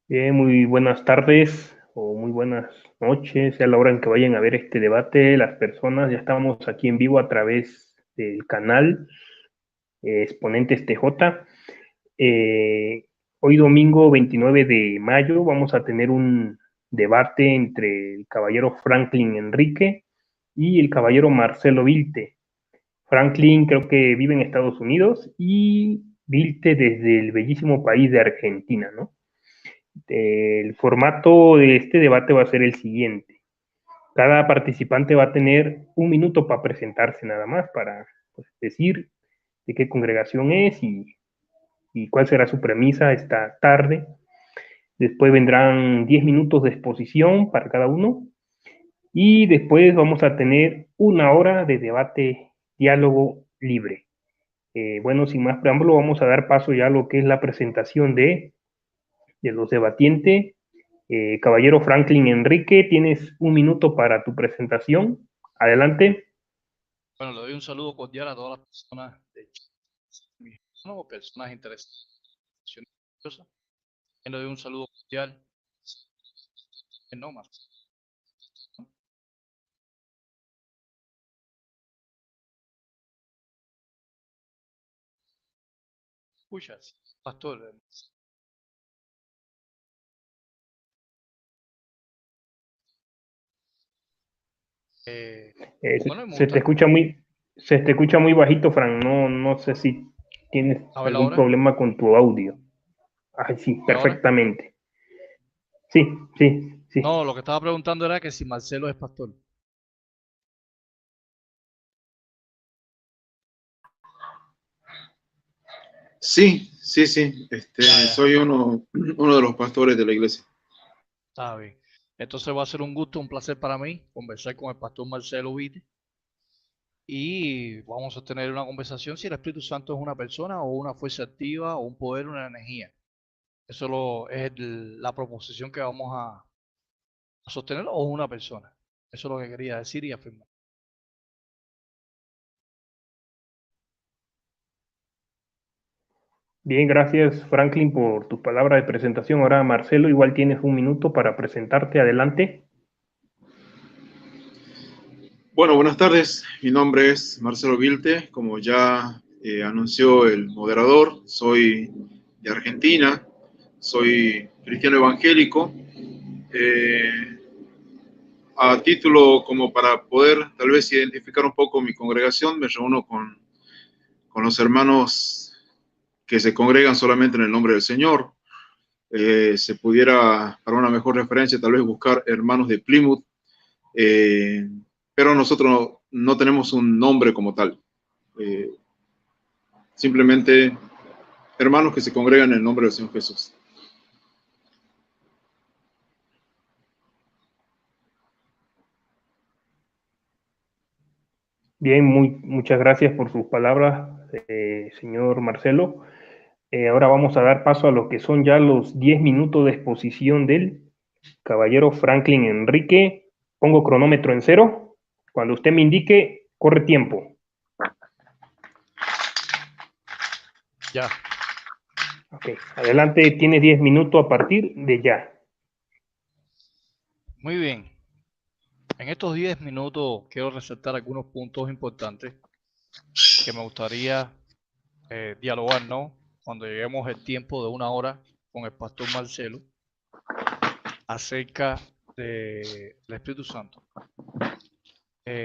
Bien, muy buenas tardes o muy buenas noches, sea la hora en que vayan a ver este debate. Las personas, ya estamos aquí en vivo a través del canal Exponentes TJ. Eh, Hoy domingo 29 de mayo vamos a tener un debate entre el caballero Franklin Enrique y el caballero Marcelo Vilte. Franklin creo que vive en Estados Unidos y Vilte desde el bellísimo país de Argentina, ¿no? El formato de este debate va a ser el siguiente. Cada participante va a tener un minuto para presentarse nada más, para pues, decir de qué congregación es y cuál será su premisa esta tarde. Después vendrán 10 minutos de exposición para cada uno y después vamos a tener una hora de debate, diálogo libre. Bueno, sin más preámbulo, vamos a dar paso ya a lo que es la presentación de los debatientes. Caballero Franklin Enrique, tienes un minuto para tu presentación. Adelante. Bueno, le doy un saludo cordial a todas las personas de Chile, o personas interesadas. Le doy un saludo cordial. No más. Escuchas, pastor. Bueno, me gusta. Se te escucha muy bajito, Frank. No, no sé si tienes A ver algún ahora. problema con tu audio. Ay, sí, ¿Y ahora? perfectamente. Sí, sí, sí. No, lo que estaba preguntando era que si Marcelo es pastor. Sí, sí, sí. Ya, Soy uno de los pastores de la iglesia. está bien. Entonces va a ser un gusto, un placer para mí conversar con el pastor Marcelo Vite y vamos a tener una conversación si el Espíritu Santo es una persona o una fuerza activa o un poder, una energía. Es la proposición que vamos a sostener o una persona. Eso es lo que quería decir y afirmar. Bien, gracias Franklin por tu palabra de presentación. Ahora, Marcelo, igual tienes un minuto para presentarte. Adelante. Bueno, buenas tardes. Mi nombre es Marcelo Vilte. Como ya anunció el moderador, soy de Argentina, soy cristiano evangélico. Eh, a título como para poder tal vez identificar un poco mi congregación, me reúno con los hermanos que se congregan solamente en el nombre del Señor. Se pudiera, para una mejor referencia, tal vez buscar hermanos de Plymouth, eh, pero nosotros no tenemos un nombre como tal. Eh, Simplemente hermanos que se congregan en el nombre del Señor Jesús. Bien, muchas gracias por sus palabras, señor Marcelo. Ahora vamos a dar paso a lo que son ya los 10 minutos de exposición del caballero Franklin Enrique. Pongo cronómetro en cero. Cuando usted me indique, corre tiempo. Ya, Ok, adelante, tiene 10 minutos a partir de ya. muy bien. En estos 10 minutos quiero resaltar algunos puntos importantes que me gustaría dialogar, ¿no? Cuando lleguemos el tiempo de una hora con el pastor Marcelo acerca del Espíritu Santo.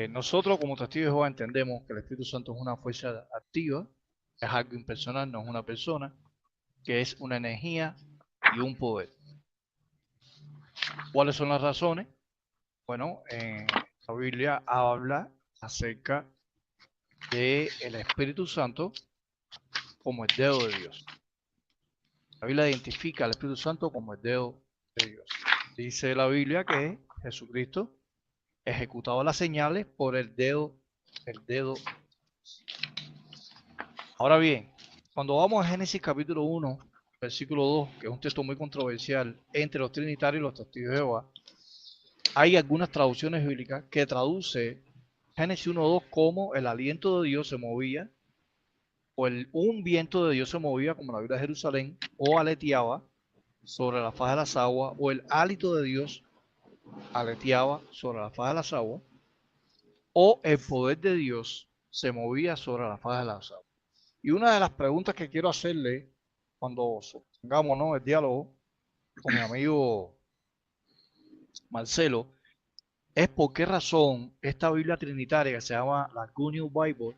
Nosotros como testigos de Jehová entendemos que el Espíritu Santo es una fuerza activa, es algo impersonal, no es una persona, que es una energía y un poder. ¿Cuáles son las razones? Bueno, la Biblia habla acerca del Espíritu Santo como el dedo de Dios. La Biblia identifica al Espíritu Santo como el dedo de Dios. Dice la Biblia que Jesucristo ejecutaba las señales por el dedo. Ahora bien, cuando vamos a Génesis capítulo 1, versículo 2, que es un texto muy controversial entre los trinitarios y los testigos de Jehová, hay algunas traducciones bíblicas que traduce Génesis 1:2 como el aliento de Dios se movía, o un viento de Dios se movía como la Biblia de Jerusalén, o aleteaba, sobre la faz de las aguas, o el hálito de Dios aleteaba sobre la faz de las aguas, o el poder de Dios se movía sobre la faz de las aguas. Y una de las preguntas que quiero hacerle cuando tengamos, ¿no?, el diálogo con mi amigo Marcelo es por qué razón esta Biblia trinitaria que se llama la Good News Bible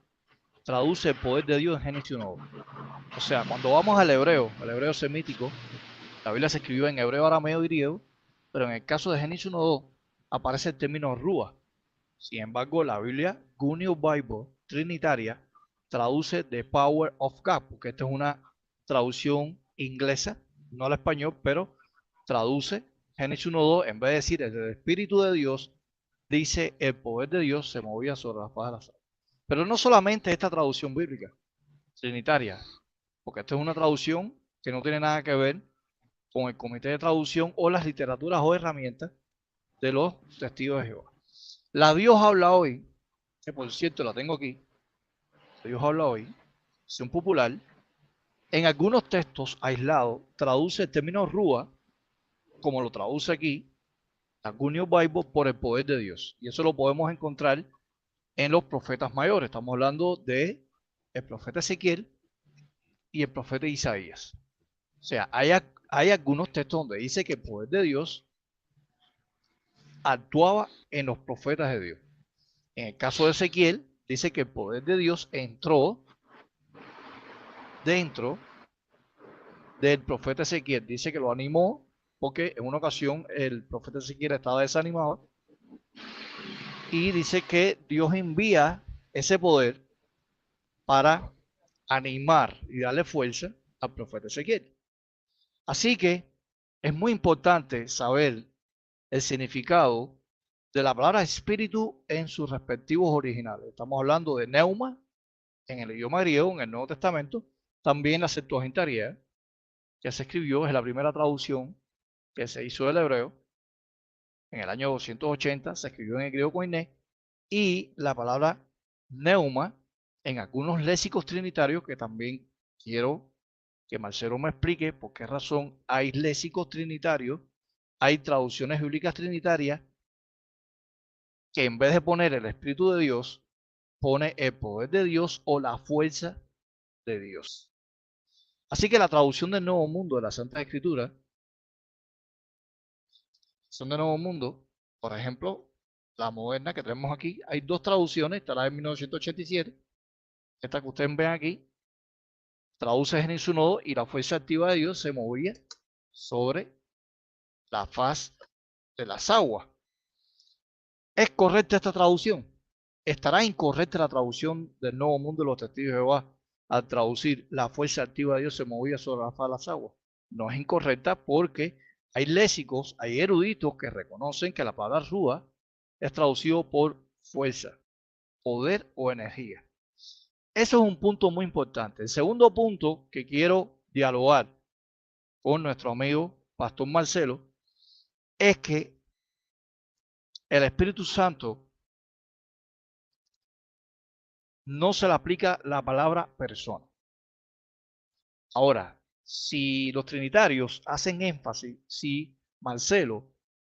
traduce el poder de Dios en Génesis 1:2. O sea, cuando vamos al hebreo semítico, la Biblia se escribió en hebreo, arameo y griego, pero en el caso de Génesis 1:2 aparece el término rúa. Sin embargo, la Biblia Good News Bible trinitaria traduce The Power of God, porque esta es una traducción inglesa, no al español, pero traduce Génesis 1:2, en vez de decir el Espíritu de Dios, dice el poder de Dios se movía sobre la faz de las aguas. Pero no solamente esta traducción bíblica trinitaria, porque esta es una traducción que no tiene nada que ver con el comité de traducción o las literaturas o herramientas de los testigos de Jehová. La Dios habla hoy, que por cierto la tengo aquí, Dios habla hoy, es un popular, en algunos textos aislados traduce el término rúa, como lo traduce aquí, la Good News Bible, por el poder de Dios. Y eso lo podemos encontrar en los profetas mayores. Estamos hablando de el profeta Ezequiel y el profeta Isaías. O sea, hay algunos textos donde dice que el poder de Dios actuaba en los profetas de Dios. En el caso de Ezequiel, dice que el poder de Dios entró dentro del profeta Ezequiel. Dice que lo animó porque en una ocasión el profeta Ezequiel estaba desanimado y dice que Dios envía ese poder para animar y darle fuerza al profeta Ezequiel. Así que es muy importante saber el significado de la palabra espíritu en sus respectivos originales. Estamos hablando de neuma en el idioma griego, en el Nuevo Testamento, también la Septuaginta griega, que se escribió, es la primera traducción que se hizo del hebreo, en el año 280, se escribió en el griego koiné, y la palabra neuma en algunos léxicos trinitarios, que también quiero que Marcelo me explique por qué razón hay léxicos trinitarios, hay traducciones bíblicas trinitarias, que en vez de poner el Espíritu de Dios, pone el poder de Dios o la fuerza de Dios. Así que la traducción del Nuevo Mundo de la Santa Escritura, son de Nuevo Mundo, por ejemplo, la moderna que tenemos aquí, hay dos traducciones, está la de 1987, esta que ustedes ven aquí, traduce Génesis 1:2 y la fuerza activa de Dios se movía sobre la faz de las aguas. ¿Es correcta esta traducción? ¿Estará incorrecta la traducción del Nuevo Mundo de los Testigos de Jehová al traducir la fuerza activa de Dios se movía sobre la faz de las aguas? No es incorrecta porque hay léxicos, hay eruditos que reconocen que la palabra rúa es traducido por fuerza, poder o energía. Eso es un punto muy importante. El segundo punto que quiero dialogar con nuestro amigo Pastor Marcelo es que el Espíritu Santo no se le aplica la palabra persona. Ahora, si los trinitarios hacen énfasis, si Marcelo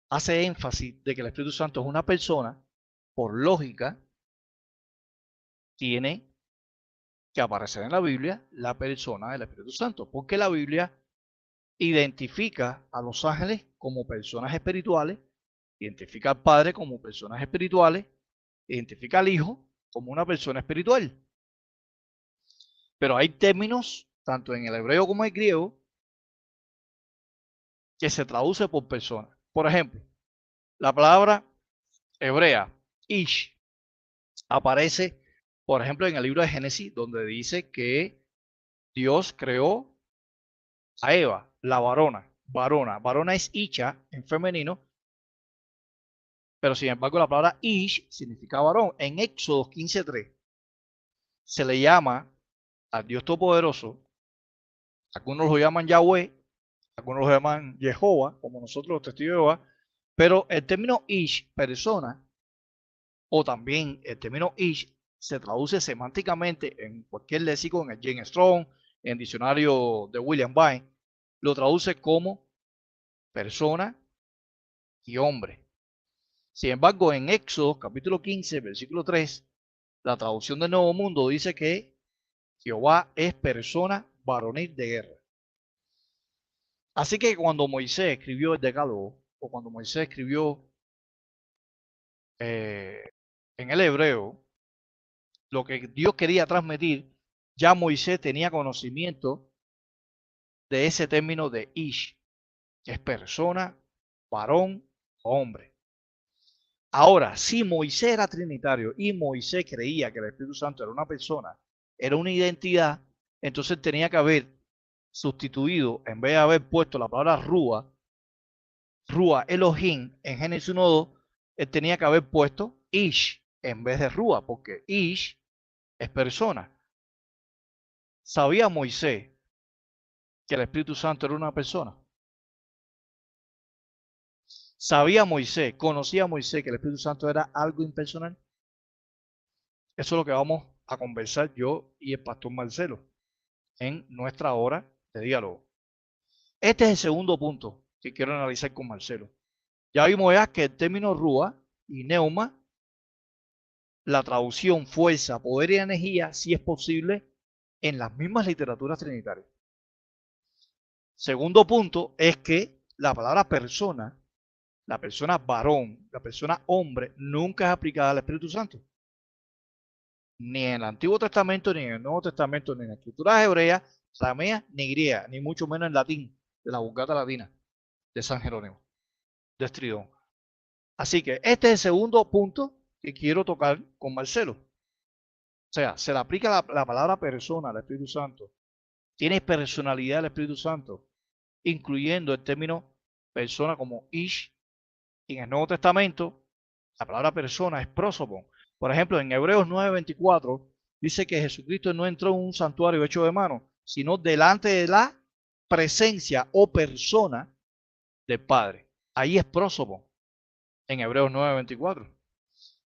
hace énfasis de que el Espíritu Santo es una persona, por lógica, tiene que aparecer en la Biblia la persona del Espíritu Santo, porque la Biblia identifica a los ángeles como personas espirituales, identifica al Padre como personas espirituales, identifica al Hijo como una persona espiritual. Pero hay términos, tanto en el hebreo como en el griego, que se traduce por persona. Por ejemplo, la palabra hebrea, ish, aparece, por ejemplo, en el libro de Génesis, donde dice que Dios creó a Eva, la varona. Varona es isha en femenino, pero sin embargo la palabra ish significa varón. En Éxodo 15:3 se le llama al Dios Todopoderoso, algunos lo llaman Yahweh, algunos lo llaman Jehová, como nosotros los testigos de Jehová, pero el término ish, persona, o también el término ish, se traduce semánticamente en cualquier léxico, en el James Strong, en el diccionario de William Vine, lo traduce como persona y hombre. Sin embargo, en Éxodo capítulo 15, versículo 3, la traducción del Nuevo Mundo dice que Jehová es persona varonil de guerra. Así que cuando Moisés escribió el Decálogo, o cuando Moisés escribió en el hebreo, lo que Dios quería transmitir, ya Moisés tenía conocimiento de ese término de Ish, que es persona, varón o hombre. Ahora, si Moisés era trinitario y Moisés creía que el Espíritu Santo era una persona, era una identidad, entonces tenía que haber sustituido, en vez de haber puesto la palabra Rúa Elohim en Génesis 1:2, él tenía que haber puesto Ish en vez de Rúa, porque Ish es persona. ¿Sabía Moisés que el Espíritu Santo era una persona? ¿Sabía Moisés, conocía Moisés que el Espíritu Santo era algo impersonal? Eso es lo que vamos a conversar yo y el pastor Marcelo en nuestra hora de diálogo. Este es el segundo punto que quiero analizar con Marcelo. Ya vimos ya que el término Rúa y Neuma, la traducción fuerza, poder y energía, sí es posible en las mismas literaturas trinitarias. Segundo punto es que la palabra persona, la persona varón, la persona hombre, nunca es aplicada al Espíritu Santo. Ni en el Antiguo Testamento, ni en el Nuevo Testamento, ni en la escritura hebrea, aramea, ni griega, ni mucho menos en latín, de la Vulgata Latina de San Jerónimo, de Estridón. Así que este es el segundo punto que quiero tocar con Marcelo. O sea, se le aplica la palabra persona al Espíritu Santo. Tiene personalidad el Espíritu Santo, incluyendo el término persona como Ish. Y en el Nuevo Testamento, la palabra persona es prosopon. Por ejemplo, en Hebreos 9:24 dice que Jesucristo no entró en un santuario hecho de mano, sino delante de la presencia o persona del Padre. Ahí es prosopon, en Hebreos 9:24.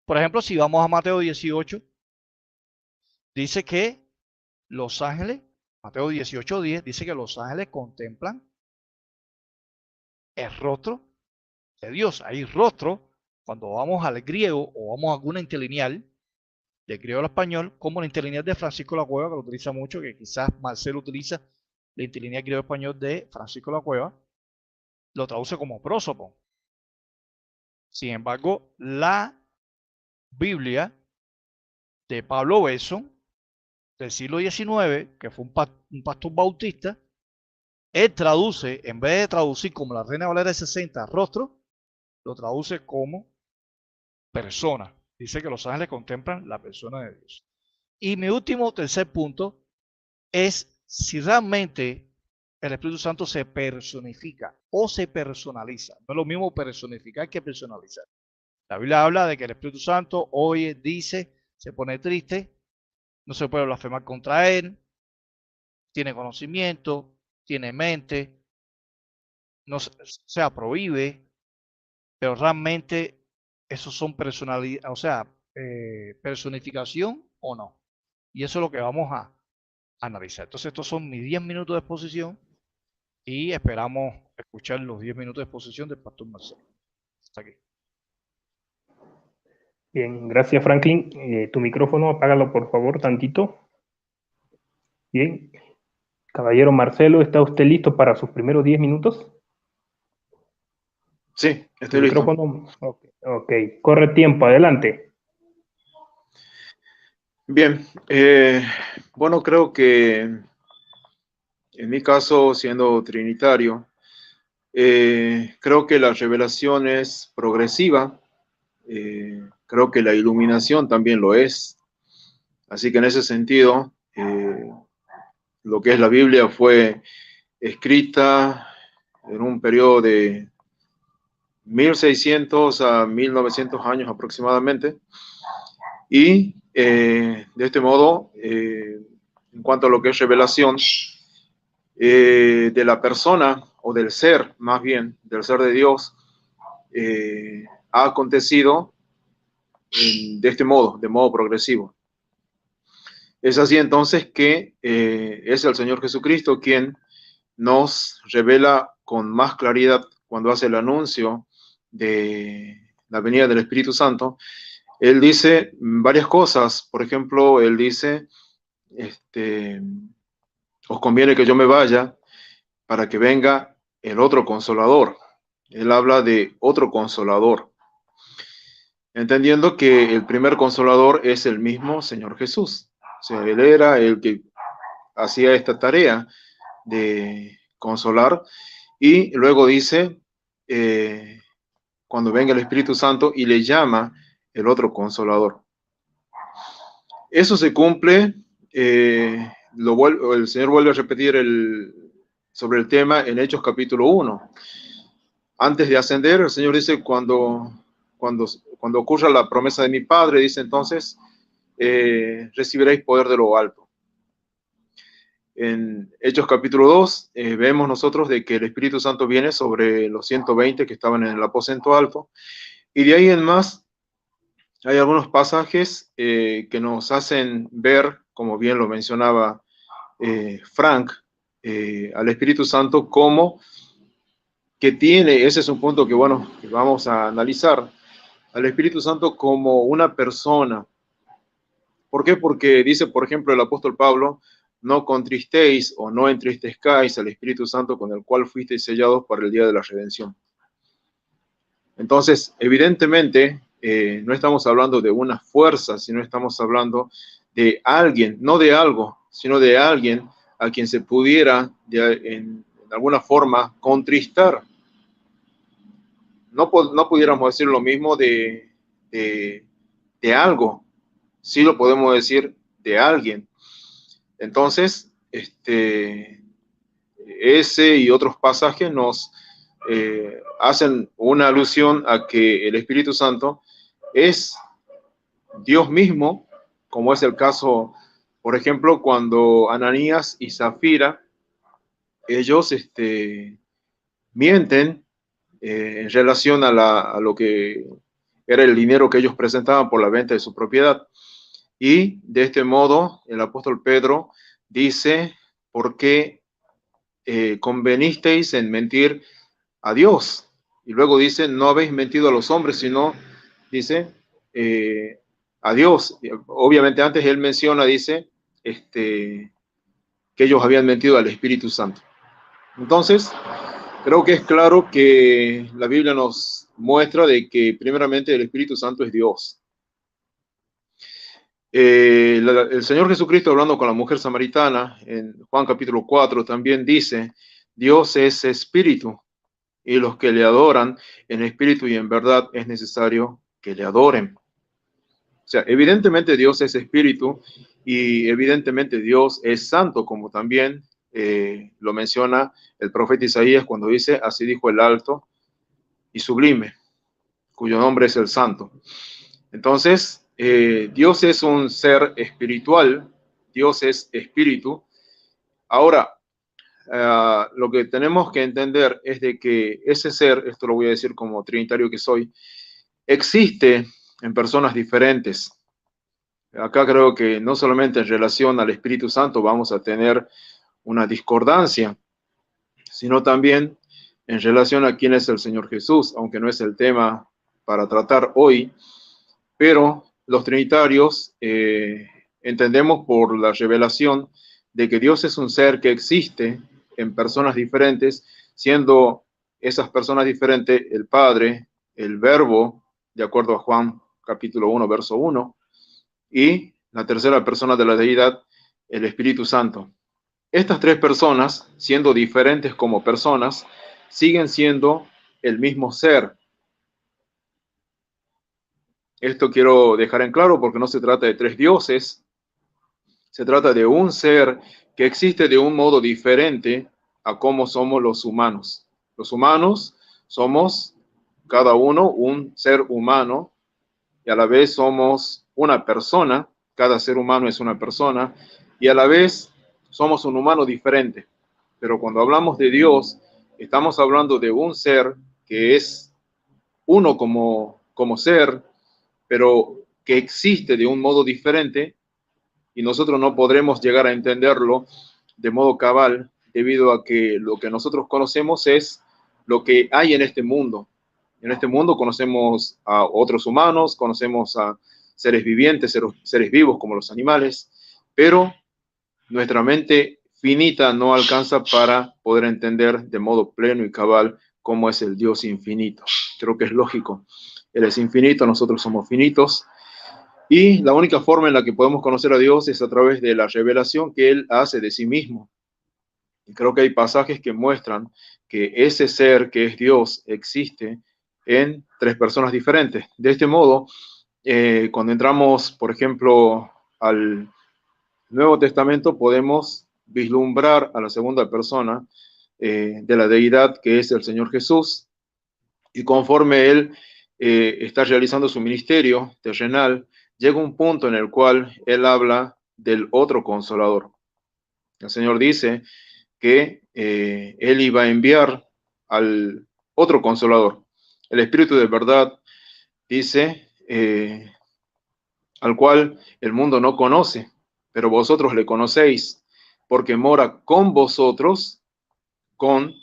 Por ejemplo, si vamos a Mateo 18, dice que los ángeles, Mateo 18:10, dice que los ángeles contemplan el rostro de Dios. Hay rostro, cuando vamos al griego o vamos a alguna interlineal, de griego al español, como la interlineal de Francisco La Cueva, que lo utiliza mucho, que quizás Marcelo utiliza la interlineal griego español de Francisco La Cueva, lo traduce como prosopon. Sin embargo, la Biblia de Pablo Besson, del siglo XIX, que fue un pastor bautista, él traduce, en vez de traducir como la Reina Valera de 60, rostro, lo traduce como persona. Dice que los ángeles contemplan la persona de Dios. Y mi último, tercer punto, es si realmente el Espíritu Santo se personifica o se personaliza. No es lo mismo personificar que personalizar. La Biblia habla de que el Espíritu Santo oye, dice, se pone triste, no se puede blasfemar contra él, tiene conocimiento, tiene mente, no se prohíbe, pero realmente esos son personalidad, o sea, personificación o no. Y eso es lo que vamos a analizar. Entonces, estos son mis 10 minutos de exposición y esperamos escuchar los 10 minutos de exposición del pastor Marcelo. Hasta aquí. Bien, gracias Franklin. Tu micrófono, apágalo por favor tantito. Bien. Caballero Marcelo, ¿está usted listo para sus primeros 10 minutos? Sí, estoy listo. Micrófono. Ok, corre tiempo, adelante. Bien, bueno, creo que en mi caso, siendo trinitario, creo que la revelación es progresiva, creo que la iluminación también lo es. Así que en ese sentido, lo que es la Biblia fue escrita en un periodo de 1600 a 1900 años aproximadamente. Y de este modo, en cuanto a lo que es revelación, de la persona o del ser, más bien, del ser de Dios, ha acontecido de este modo, de modo progresivo. Es así entonces que es el Señor Jesucristo quien nos revela con más claridad cuando hace el anuncio de la venida del Espíritu Santo, él dice varias cosas. Por ejemplo, él dice, os conviene que yo me vaya para que venga el otro consolador. Él habla de otro consolador, entendiendo que el primer consolador es el mismo Señor Jesús. O sea, él era el que hacía esta tarea de consolar, y luego dice, cuando venga el Espíritu Santo, y le llama el otro consolador. Eso se cumple, el Señor vuelve a repetir sobre el tema en Hechos capítulo 1. Antes de ascender, el Señor dice, cuando ocurra la promesa de mi Padre, dice entonces, recibiréis poder de lo alto. En Hechos capítulo 2 vemos nosotros de que el Espíritu Santo viene sobre los 120 que estaban en el aposento alto, y de ahí en más hay algunos pasajes que nos hacen ver, como bien lo mencionaba Frank, al Espíritu Santo como que tiene, ese es un punto que, bueno, que vamos a analizar, al Espíritu Santo como una persona. ¿Por qué? Porque dice, por ejemplo, el apóstol Pablo, no contristéis o no entristezcáis al Espíritu Santo con el cual fuisteis sellados para el día de la redención. Entonces, evidentemente, no estamos hablando de una fuerza, sino estamos hablando de alguien, no de algo, sino de alguien a quien se pudiera en alguna forma contristar. No pudiéramos decir lo mismo de algo, sí lo podemos decir de alguien. Entonces, ese y otros pasajes nos hacen una alusión a que el Espíritu Santo es Dios mismo, como es el caso, por ejemplo, cuando Ananías y Zafira, ellos mienten en relación a lo que era el dinero que ellos presentaban por la venta de su propiedad. Y de este modo, el apóstol Pedro dice, ¿por qué convenisteis en mentir a Dios? Y luego dice, no habéis mentido a los hombres, sino, dice, a Dios. Obviamente antes él menciona, dice, que ellos habían mentido al Espíritu Santo. Entonces, creo que es claro que la Biblia nos muestra de que primeramente el Espíritu Santo es Dios. El Señor Jesucristo, hablando con la mujer samaritana en Juan capítulo 4, también dice, Dios es espíritu, y los que le adoran en espíritu y en verdad es necesario que le adoren. O sea, evidentemente Dios es espíritu, y evidentemente Dios es santo, como también lo menciona el profeta Isaías cuando dice, así dijo el alto y sublime, cuyo nombre es el santo. Entonces, Dios es un ser espiritual, Dios es espíritu. Ahora, lo que tenemos que entender es de que ese ser, esto lo voy a decir como trinitario que soy, existe en personas diferentes. Acá creo que no solamente en relación al Espíritu Santo vamos a tener una discordancia, sino también en relación a quién es el Señor Jesús, aunque no es el tema para tratar hoy, pero los trinitarios entendemos por la revelación de que Dios es un ser que existe en personas diferentes, siendo esas personas diferentes el Padre, el Verbo, de acuerdo a Juan capítulo 1, verso 1, y la tercera persona de la deidad, el Espíritu Santo. Estas tres personas, siendo diferentes como personas, siguen siendo el mismo ser. Esto quiero dejar en claro porque no se trata de tres dioses, se trata de un ser que existe de un modo diferente a cómo somos los humanos. Los humanos somos cada uno un ser humano y a la vez somos una persona, cada ser humano es una persona y a la vez somos un humano diferente. Pero cuando hablamos de Dios, estamos hablando de un ser que es uno como ser, pero que existe de un modo diferente y nosotros no podremos llegar a entenderlo de modo cabal debido a que lo que nosotros conocemos es lo que hay en este mundo. En este mundo conocemos a otros humanos, conocemos a seres vivientes, seres vivos como los animales, pero nuestra mente finita no alcanza para poder entender de modo pleno y cabal cómo es el Dios infinito. Creo que es lógico. Él es infinito, nosotros somos finitos, y la única forma en la que podemos conocer a Dios es a través de la revelación que Él hace de sí mismo. Y creo que hay pasajes que muestran que ese ser que es Dios existe en tres personas diferentes. De este modo, cuando entramos, por ejemplo, al Nuevo Testamento, podemos vislumbrar a la segunda persona de la deidad, que es el Señor Jesús, y conforme Él está realizando su ministerio terrenal, llega un punto en el cual Él habla del otro consolador. El Señor dice que Él iba a enviar al otro consolador, el Espíritu de verdad, dice, al cual el mundo no conoce, pero vosotros le conocéis, porque mora con vosotros,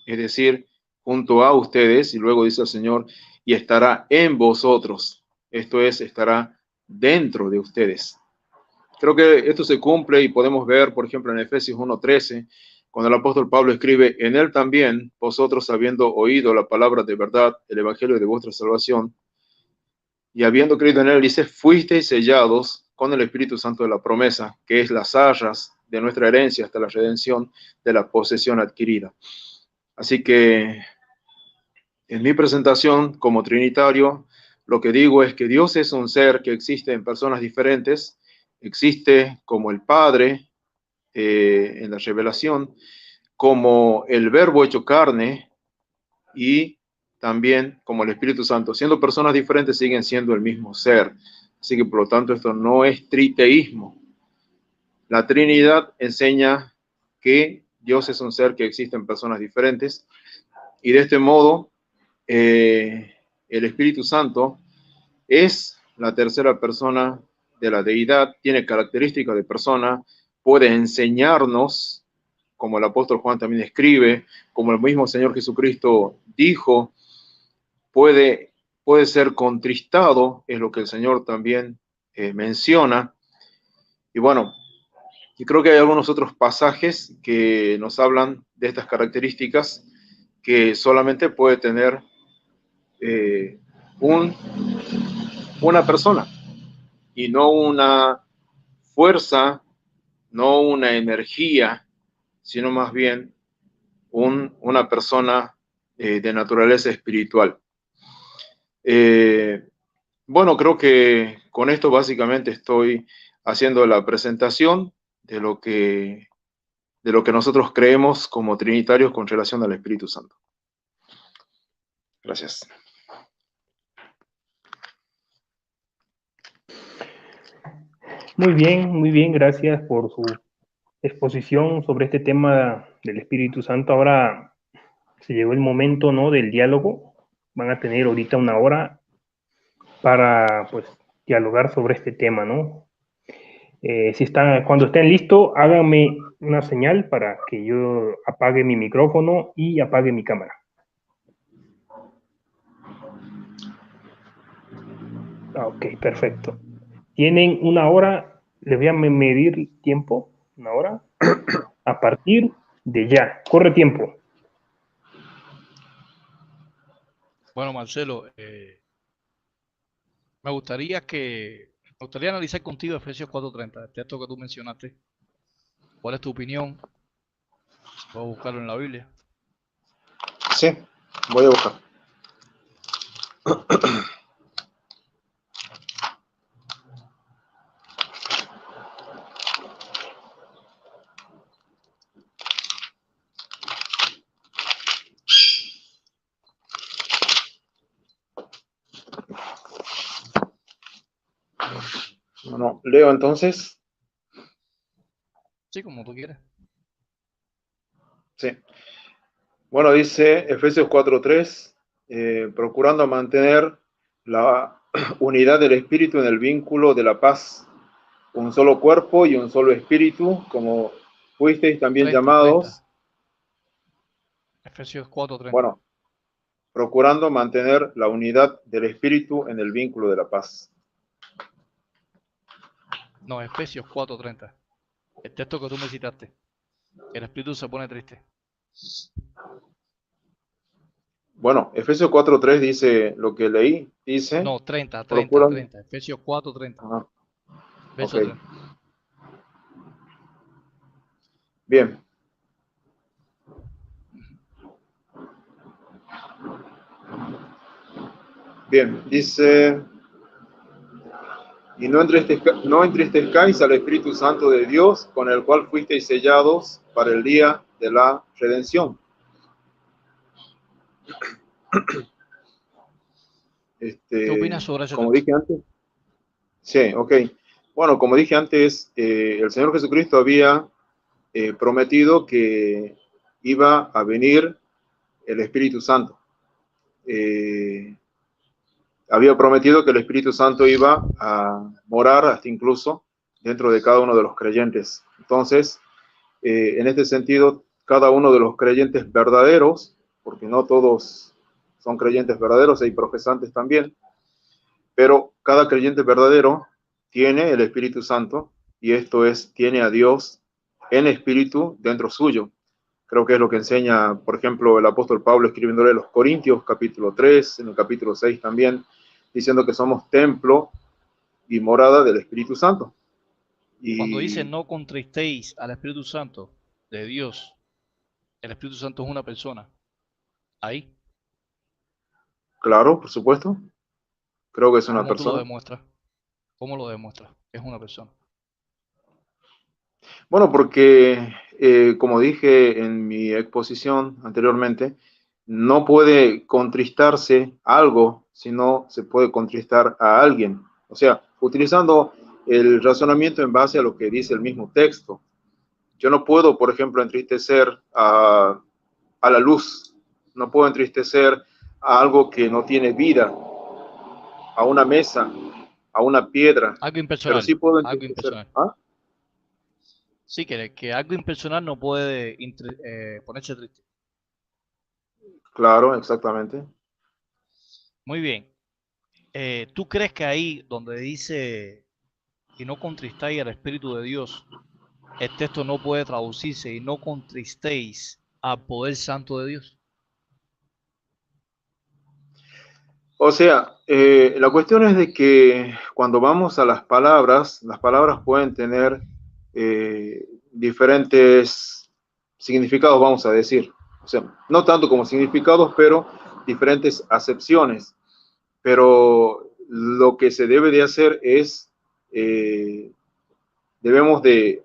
es decir, junto a ustedes, y luego dice el Señor, y estará en vosotros, esto es, estará dentro de ustedes. Creo que esto se cumple y podemos ver, por ejemplo, en Efesios 1:13, cuando el apóstol Pablo escribe, en él también, vosotros habiendo oído la palabra de verdad, el evangelio de vuestra salvación, y habiendo creído en él, dice, fuisteis sellados con el Espíritu Santo de la promesa, que es las arras de nuestra herencia hasta la redención de la posesión adquirida. Así que en mi presentación como trinitario, lo que digo es que Dios es un ser que existe en personas diferentes, existe como el Padre en la revelación, como el Verbo hecho carne y también como el Espíritu Santo. Siendo personas diferentes, siguen siendo el mismo ser. Así que por lo tanto esto no es triteísmo. La Trinidad enseña que Dios es un ser que existe en personas diferentes, y de este modo el Espíritu Santo es la tercera persona de la deidad, tiene características de persona, puede enseñarnos, como el apóstol Juan también escribe, como el mismo Señor Jesucristo dijo, puede ser contristado, es lo que el Señor también menciona. Y bueno, y creo que hay algunos otros pasajes que nos hablan de estas características que solamente puede tener una persona, y no una fuerza, no una energía, sino más bien una persona de naturaleza espiritual. Bueno, creo que con esto básicamente estoy haciendo la presentación de lo que nosotros creemos como trinitarios con relación al Espíritu Santo. Gracias. Muy bien, gracias por su exposición sobre este tema del Espíritu Santo. Ahora se llegó el momento, ¿no?, del diálogo. Van a tener ahorita una hora para, pues, dialogar sobre este tema, ¿no? Cuando estén listos, háganme una señal para que yo apague mi micrófono y apague mi cámara. Ok, perfecto. Tienen una hora, les voy a medir tiempo, una hora, a partir de ya. Corre tiempo. Bueno, Marcelo, me gustaría analizar contigo Efesios 4:30, el texto que tú mencionaste. ¿Cuál es tu opinión? Voy a buscarlo en la Biblia. Sí, voy a buscar. Bueno, leo entonces. Sí, como tú quieras. Sí. Bueno, dice Efesios 4:3, procurando mantener la unidad del espíritu en el vínculo de la paz, un solo cuerpo y un solo espíritu, como fuisteis también 30. llamados. Efesios 4:30. Bueno, procurando mantener la unidad del espíritu en el vínculo de la paz. No, Efesios 4:30. El texto que tú me citaste. El espíritu se pone triste. Bueno, Efesios 4:3 dice lo que leí, dice, No, 30. procuran, Efesios 4:30. ajá, ok, Verso 30. bien, bien, dice, y no entristezcáis al Espíritu Santo de Dios, con el cual fuisteis sellados para el día de la redención. ¿Qué opinas sobre ese Como texto? dije antes, sí, ok. Bueno, como dije antes, el Señor Jesucristo había prometido que iba a venir el Espíritu Santo. Había prometido que el Espíritu Santo iba a morar hasta incluso dentro de cada uno de los creyentes. Entonces, en este sentido, cada uno de los creyentes verdaderos, porque no todos son creyentes verdaderos, hay profesantes también, pero cada creyente verdadero tiene el Espíritu Santo y esto es, tiene a Dios en espíritu dentro suyo. Creo que es lo que enseña, por ejemplo, el apóstol Pablo escribiéndole a los Corintios, capítulo 3, en el capítulo 6 también, diciendo que somos templo y morada del Espíritu Santo. Cuando dice Y no contristéis al Espíritu Santo de Dios, el Espíritu Santo es una persona. Ahí, claro, por supuesto, creo que es una ¿cómo tú lo persona. demuestras? ¿Cómo lo demuestras? Es una persona. Bueno, porque como dije en mi exposición anteriormente, no puede contristarse algo, sino se puede contristar a alguien. O sea, utilizando el razonamiento en base a lo que dice el mismo texto. Yo no puedo, por ejemplo, entristecer a la luz, no puedo entristecer a algo que no tiene vida, a una mesa, a una piedra, Algo pero impersonal. sí puedo Algo entristecer. impersonal. ¿Ah? Sí, que algo impersonal no puede ponerse triste. Claro, exactamente. Muy bien. ¿Tú crees que ahí donde dice y no contristáis al Espíritu de Dios, el texto no puede traducirse y no contristéis al poder santo de Dios? O sea, la cuestión es de que cuando vamos a las palabras pueden tener diferentes significados, vamos a decir. O sea, no tanto como significados, pero diferentes acepciones. Pero lo que se debe de hacer es, eh, debemos de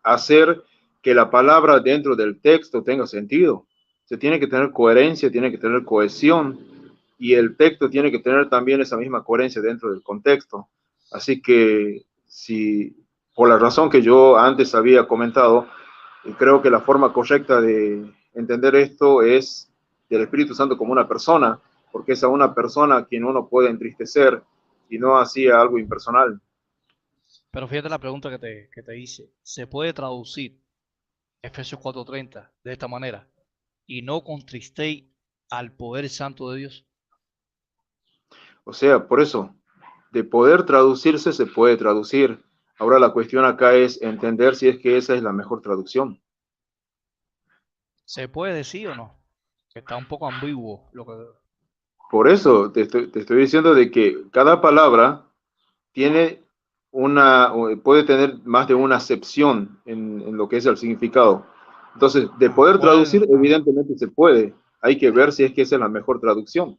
hacer que la palabra dentro del texto tenga sentido. Se tiene que tener coherencia, tiene que tener cohesión y el texto tiene que tener también esa misma coherencia dentro del contexto. Así que si por la razón que yo antes había comentado, creo que la forma correcta de entender esto es del Espíritu Santo como una persona, porque es a una persona a quien uno puede entristecer y no así a algo impersonal. Pero fíjate la pregunta que te hice. ¿Se puede traducir Efesios 4:30 de esta manera? Y no contristéis al poder santo de Dios. O sea, por eso, de poder traducirse se puede traducir. Ahora la cuestión acá es entender si es que esa es la mejor traducción. ¿Se puede decir o no? Está un poco ambiguo lo que... Por eso te estoy diciendo de que cada palabra tiene puede tener más de una acepción en lo que es el significado. Entonces, de poder traducir, evidentemente se puede. Hay que ver si es que esa es la mejor traducción.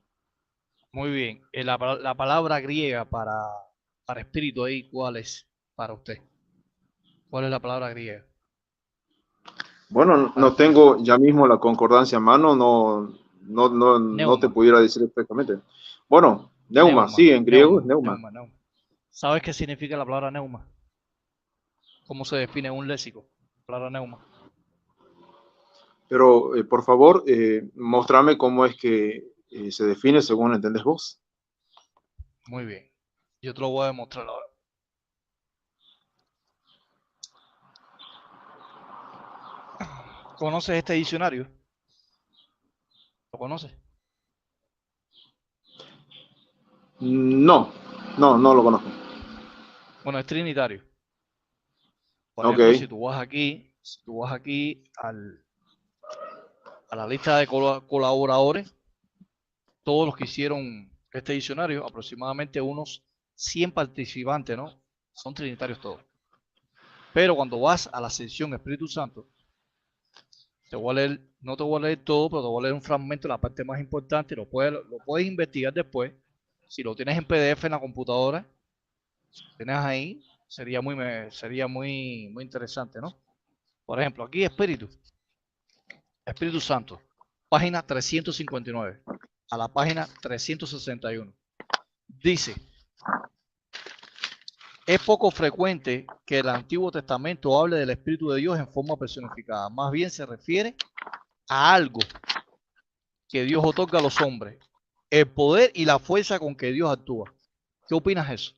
Muy bien. La palabra griega para espíritu ahí, ¿cuál es para usted? ¿Cuál es la palabra griega Bueno, para no espíritu? tengo ya mismo la concordancia a mano, no te Neuma. pudiera decir exactamente. Bueno, neuma, Neuma. sí, en griego es Neuma. neuma. Neuma. Neuma. ¿Sabes qué significa la palabra neuma? ¿Cómo se define en un léxico? La palabra neuma. Pero por favor, mostrame cómo es que se define según entendés vos. Muy bien. Yo te lo voy a demostrar ahora. ¿Conoces este diccionario? ¿Lo conoces? No, no lo conozco. Bueno, es trinitario. Por Ok. ejemplo, si tú vas aquí a la lista de colaboradores, todos los que hicieron este diccionario, aproximadamente unos 100 participantes, ¿no? Son trinitarios todos. Pero cuando vas a la sección Espíritu Santo, te voy a leer, no te voy a leer todo, pero te voy a leer un fragmento, la parte más importante, lo puedes investigar después. Si lo tienes en PDF en la computadora, si lo tienes ahí, sería muy interesante, ¿no? Por ejemplo, aquí Espíritu Santo, página 359 a la página 361. Dice: es poco frecuente que el Antiguo Testamento hable del Espíritu de Dios en forma personificada. Más bien se refiere a algo que Dios otorga a los hombres, el poder y la fuerza con que Dios actúa. ¿Qué opinas de eso?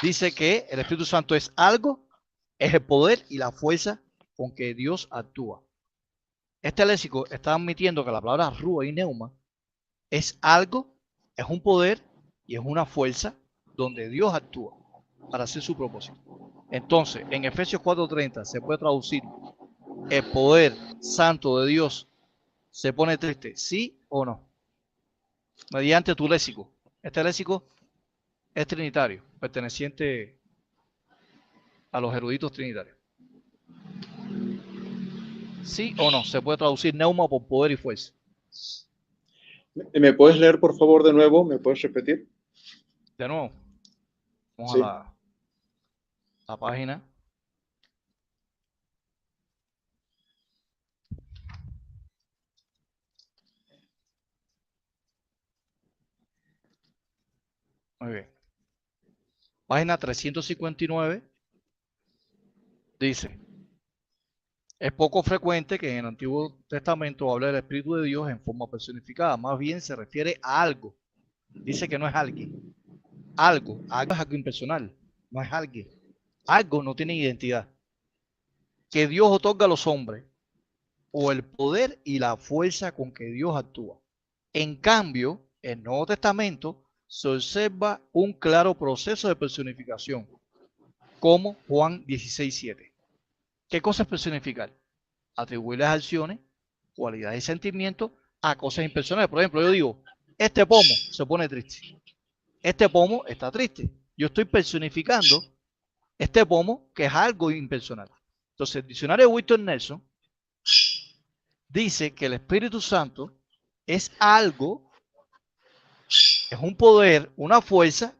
Dice que el Espíritu Santo es algo, es el poder y la fuerza con que Dios actúa. Este léxico está admitiendo que la palabra rúa y neuma es algo, es un poder y es una fuerza donde Dios actúa para hacer su propósito. Entonces, en Efesios 4:30 se puede traducir: el poder santo de Dios se pone triste, ¿sí o no? Mediante tu léxico. Este léxico es trinitario, perteneciente a los eruditos trinitarios. ¿Sí o no? Se puede traducir neuma por poder y fuerza. ¿Me puedes leer, por favor, de nuevo? ¿Me puedes repetir? De nuevo, vamos Sí. a la página. Muy bien. Página 359 dice: es poco frecuente que en el Antiguo Testamento hable del Espíritu de Dios en forma personificada. Más bien se refiere a algo. Dice que no es alguien. Algo es algo impersonal. No es alguien. Algo no tiene identidad. Que Dios otorga a los hombres, o el poder y la fuerza con que Dios actúa. En cambio, en el Nuevo Testamento se observa un claro proceso de personificación, como Juan 16:7. ¿Qué cosa es personificar? Atribuirles acciones, cualidades y sentimientos a cosas impersonales. Por ejemplo, yo digo: este pomo se pone triste. Este pomo está triste. Yo estoy personificando este pomo, que es algo impersonal. Entonces, el diccionario de Wilton Nelson dice que el Espíritu Santo es algo, es un poder, una fuerza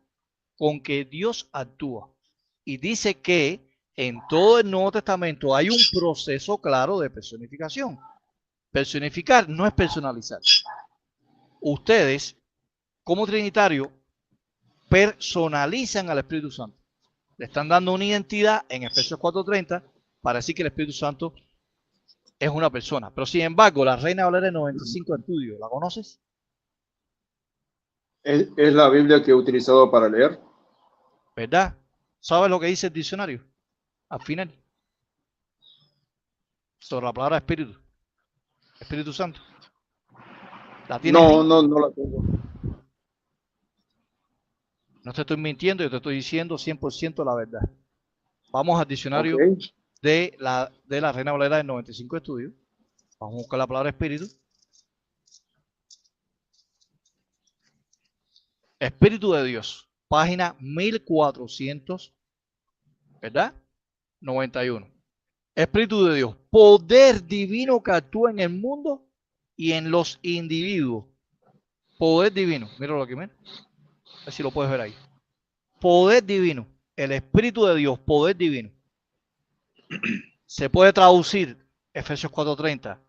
con que Dios actúa. Y dice que en todo el Nuevo Testamento hay un proceso claro de personificación. Personificar no es personalizar. Ustedes, como trinitarios, personalizan al Espíritu Santo. Le están dando una identidad en Efesios 4:30 para decir que el Espíritu Santo es una persona. Pero sin embargo, la Reina Valera 95 estudio, ¿la conoces? ¿Es la Biblia que he utilizado para leer? ¿Verdad? ¿Sabes lo que dice el diccionario al final sobre la palabra Espíritu? Espíritu Santo. ¿La tienes ahí? No la tengo. No te estoy mintiendo, yo te estoy diciendo 100% la verdad. Vamos al diccionario Ok. de la Reina Valera del 95 estudio. Vamos a buscar la palabra Espíritu. Espíritu de Dios, página 1400, ¿verdad? 91. Espíritu de Dios, poder divino que actúa en el mundo y en los individuos. Poder divino, míralo aquí, mira. A ver si lo puedes ver ahí. Poder divino, el Espíritu de Dios, poder divino. Se puede traducir Efesios 4:30: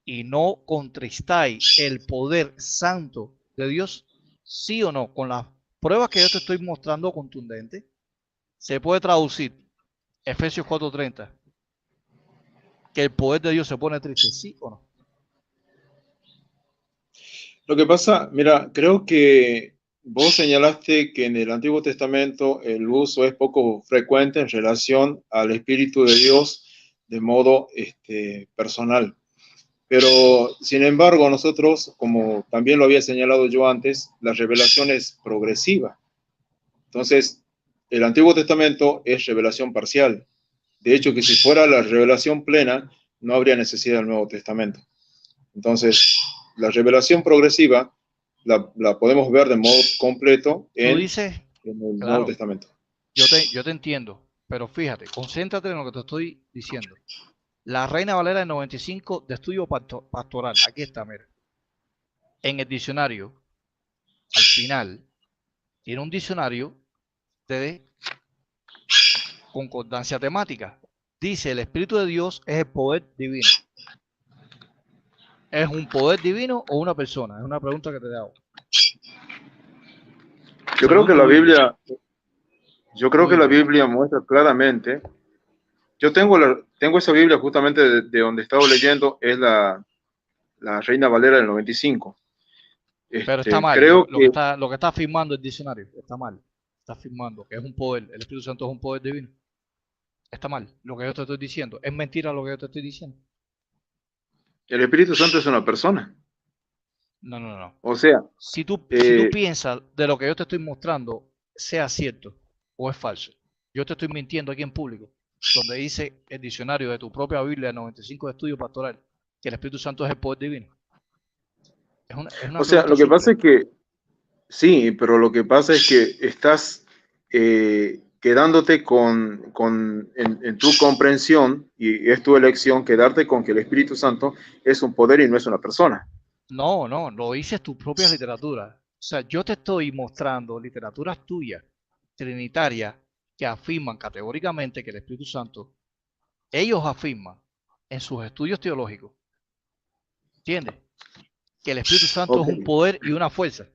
y no contristáis el poder santo de Dios. ¿Sí o no? Con las pruebas que yo te estoy mostrando contundentes, se puede traducir Efesios 4:30 que el poder de Dios se pone triste, ¿sí o no? Lo que pasa, mira, creo que vos señalaste que en el Antiguo Testamento el uso es poco frecuente en relación al Espíritu de Dios de modo personal. Pero, sin embargo, nosotros, como también lo había señalado yo antes, la revelación es progresiva. Entonces, el Antiguo Testamento es revelación parcial. De hecho, que si fuera la revelación plena, no habría necesidad del Nuevo Testamento. Entonces, la revelación progresiva la podemos ver de modo completo Tú en dices, el Nuevo claro, Testamento. yo te entiendo, pero fíjate, concéntrate en lo que te estoy diciendo. La Reina Valera del 95 de estudio pastoral, aquí está, mira. En el diccionario, al final, tiene un diccionario de concordancia temática. Dice, el Espíritu de Dios es el poder divino. ¿Es un poder divino o una persona? Es una pregunta que te hago. Yo creo Según que tu la Biblia. Biblia, yo creo Tu que la Biblia. Biblia muestra claramente. Yo tengo esa Biblia justamente de donde he estado leyendo, es la Reina Valera del 95. Pero está mal. Creo que Lo que está afirmando el diccionario está mal. Está afirmando que es un poder. El Espíritu Santo es un poder divino. Está mal. Lo que yo te estoy diciendo. Es mentira lo que yo te estoy diciendo. el Espíritu Santo es una persona. No, no, no. O sea, Si tú eh, piensas de lo que yo te estoy mostrando, sea cierto o es falso. Yo te estoy mintiendo aquí en público, donde dice el diccionario de tu propia Biblia, 95 de estudio pastoral, que el Espíritu Santo es el poder divino. Es una o sea, pregunta lo que pasa simple. es que sí, pero lo que pasa es que estás quedándote en tu comprensión, y es tu elección, quedarte con que el Espíritu Santo es un poder y no es una persona. No, no, lo dices tu propia literatura. O sea, yo te estoy mostrando literaturas tuyas, trinitarias, que afirman categóricamente que el Espíritu Santo, ellos afirman en sus estudios teológicos, ¿entiendes? Que el Espíritu Santo Ok. es un poder y una fuerza.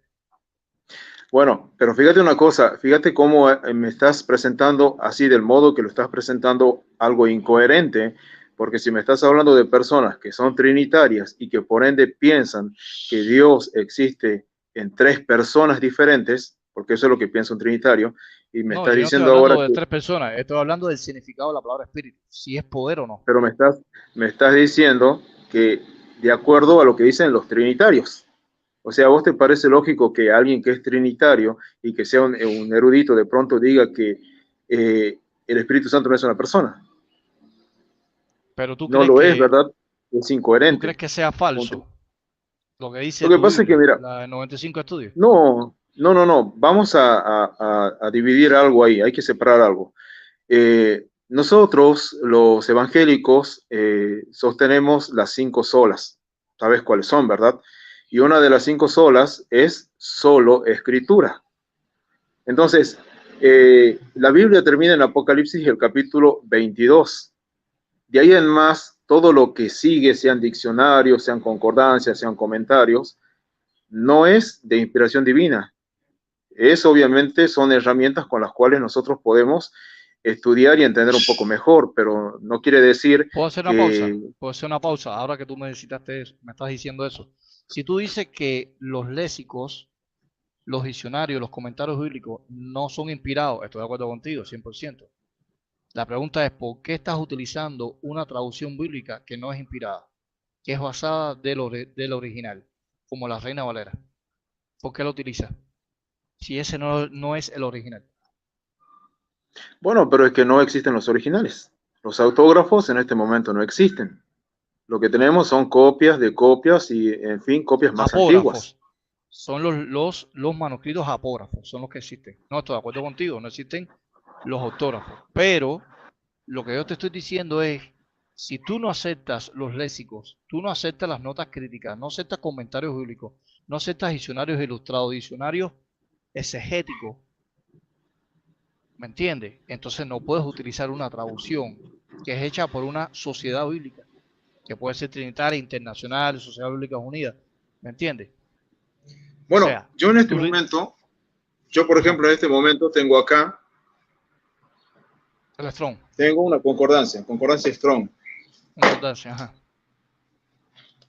Bueno, pero fíjate una cosa, fíjate cómo me estás presentando así del modo que lo estás presentando algo incoherente, porque si me estás hablando de personas que son trinitarias y que por ende piensan que Dios existe en tres personas diferentes, porque eso es lo que piensa un trinitario, y me No, estás yo no estoy diciendo ahora hablando de que, tres personas, estoy hablando del significado de la palabra espíritu, si es poder o no. pero me estás diciendo que de acuerdo a lo que dicen los trinitarios. O sea, ¿a vos te parece lógico que alguien que es trinitario y que sea un erudito de pronto diga que el Espíritu Santo no es una persona? Pero No lo es, ¿verdad? Es tú crees incoherente. que sea Punto. falso lo que Lo dice que tu pasa es que, Biblia, mira, la de 95 estudios. no. Vamos a dividir algo ahí, hay que separar algo. Nosotros, los evangélicos, sostenemos las cinco solas. ¿Sabes cuáles son, verdad? Y una de las cinco solas es solo escritura. Entonces, la Biblia termina en Apocalipsis el capítulo 22. De ahí en más, todo lo que sigue, sean diccionarios, sean concordancias, sean comentarios, no es de inspiración divina. Es obviamente son herramientas con las cuales nosotros podemos estudiar y entender un poco mejor, pero no quiere decir ¿Puedo hacer una pausa? que, ¿Puedo hacer una pausa? Ahora que tú me necesitaste eso, me estás diciendo eso. Si tú dices que los léxicos, los diccionarios, los comentarios bíblicos no son inspirados, estoy de acuerdo contigo, 100%. La pregunta es, ¿por qué estás utilizando una traducción bíblica que no es inspirada, que es basada del original, como la Reina Valera? ¿Por qué la utilizas? Si ese no es el original. bueno, pero es que no existen los originales. Los autógrafos en este momento no existen. Lo que tenemos son copias de copias y, en fin, copias más antiguas. Apógrafos son los manuscritos apógrafos, son los que existen. No estoy de acuerdo contigo, no existen los autógrafos. Pero lo que yo te estoy diciendo es, si tú no aceptas los léxicos, tú no aceptas las notas críticas, no aceptas comentarios bíblicos, no aceptas diccionarios ilustrados, diccionarios exegéticos, ¿me entiendes? Entonces no puedes utilizar una traducción que es hecha por una sociedad bíblica, que puede ser trinitaria, internacional, Sociedad Bíblica Unida, ¿me entiendes? O Bueno, sea, yo en este tú le... momento, yo por Ajá, ejemplo en este momento tengo acá, el Strong, tengo una concordancia Strong. concordancia, ajá.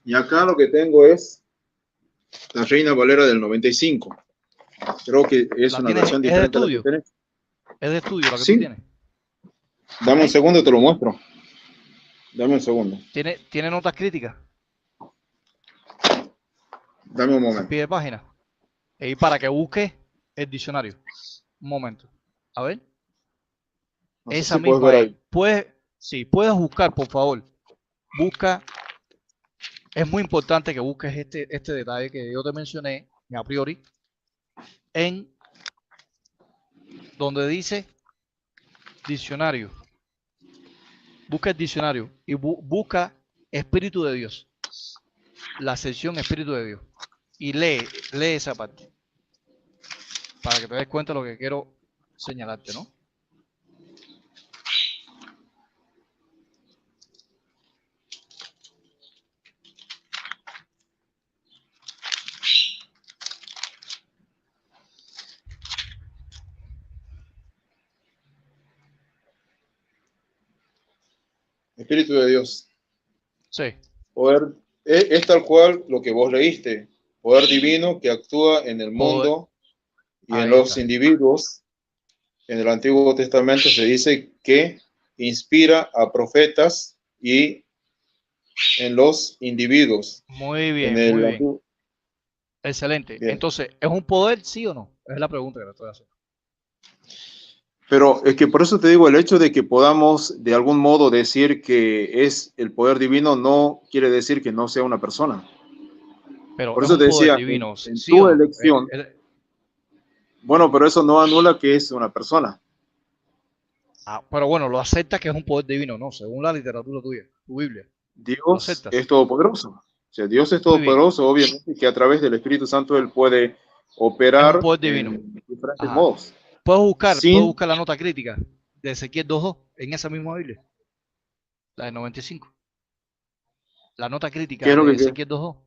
Y acá lo que tengo es la Reina Valera del 95. Creo que es ¿La una tienes? versión ¿Es de diferente a la que estudio? tenés. ¿Es de estudio la que tú Sí, tienes? dame un ¿Eh? segundo, te lo muestro. Dame un segundo. ¿Tiene notas críticas? Dame un al momento. pie de página. Y para que busques el diccionario. Un momento. A ver. No sé Esa si puedes misma ver es. ahí. Sí, puedes buscar, por favor. Busca. Es muy importante que busques este detalle que yo te mencioné a priori en donde dice diccionario. Busca el diccionario y busca Espíritu de Dios. La sección Espíritu de Dios. Y lee esa parte. Para que te des cuenta de lo que quiero señalarte, ¿no? Espíritu de Dios. Sí. Poder, es tal cual lo que vos leíste. Poder divino que actúa en el Poder. mundo y en Ahí los está. individuos. En el Antiguo Testamento se dice que inspira a profetas y en los individuos. Muy En bien, muy el bien. Antiguo, Excelente. bien. Entonces, ¿es un poder, sí o no? Es la pregunta que le estoy haciendo. Pero es que por eso te digo, el hecho de que podamos de algún modo decir que es el poder divino no quiere decir que no sea una persona. Pero Por es eso un te poder decía, divino, en sí o tu no. elección, bueno, pero eso no anula que es una persona. Pero bueno, lo aceptas que es un poder divino, ¿no? Según la literatura tuya, tu Biblia. ¿Lo Dios es aceptas? todopoderoso. O sea, Dios es Muy bien. todopoderoso, obviamente, que a través del Espíritu Santo Él puede Es un operar poder divino. en diferentes Ajá. modos. Puedes Sin, buscar la nota crítica de Ezequiel 2.2 en esa misma Biblia, la de 95. La nota ¿qué crítica es lo de que quiere? Ezequiel 2.2.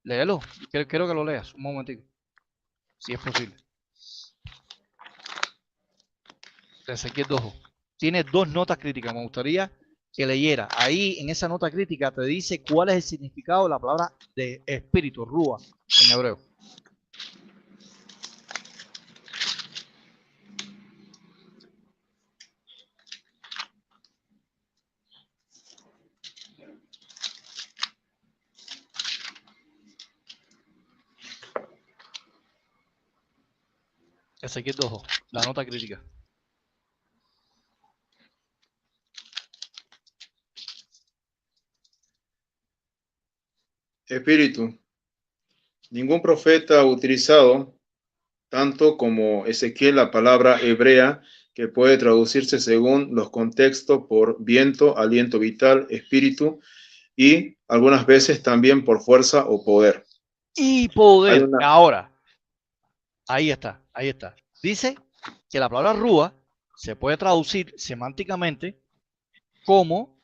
Léelo. Quiero que lo leas un momentico, si es posible. De Ezequiel 2.2. Tiene dos notas críticas. Me gustaría que leyera. Ahí en esa nota crítica te dice cuál es el significado de la palabra de espíritu, rúa, en hebreo. Ezequiel 2.2. La nota crítica. Espíritu. Ningún profeta ha utilizado tanto como Ezequiel la palabra hebrea que puede traducirse según los contextos por viento, aliento vital, espíritu y algunas veces también por fuerza o poder. Y Hay poder. una, Ahora, ahí está, ahí está. Dice que la palabra rúa se puede traducir semánticamente como,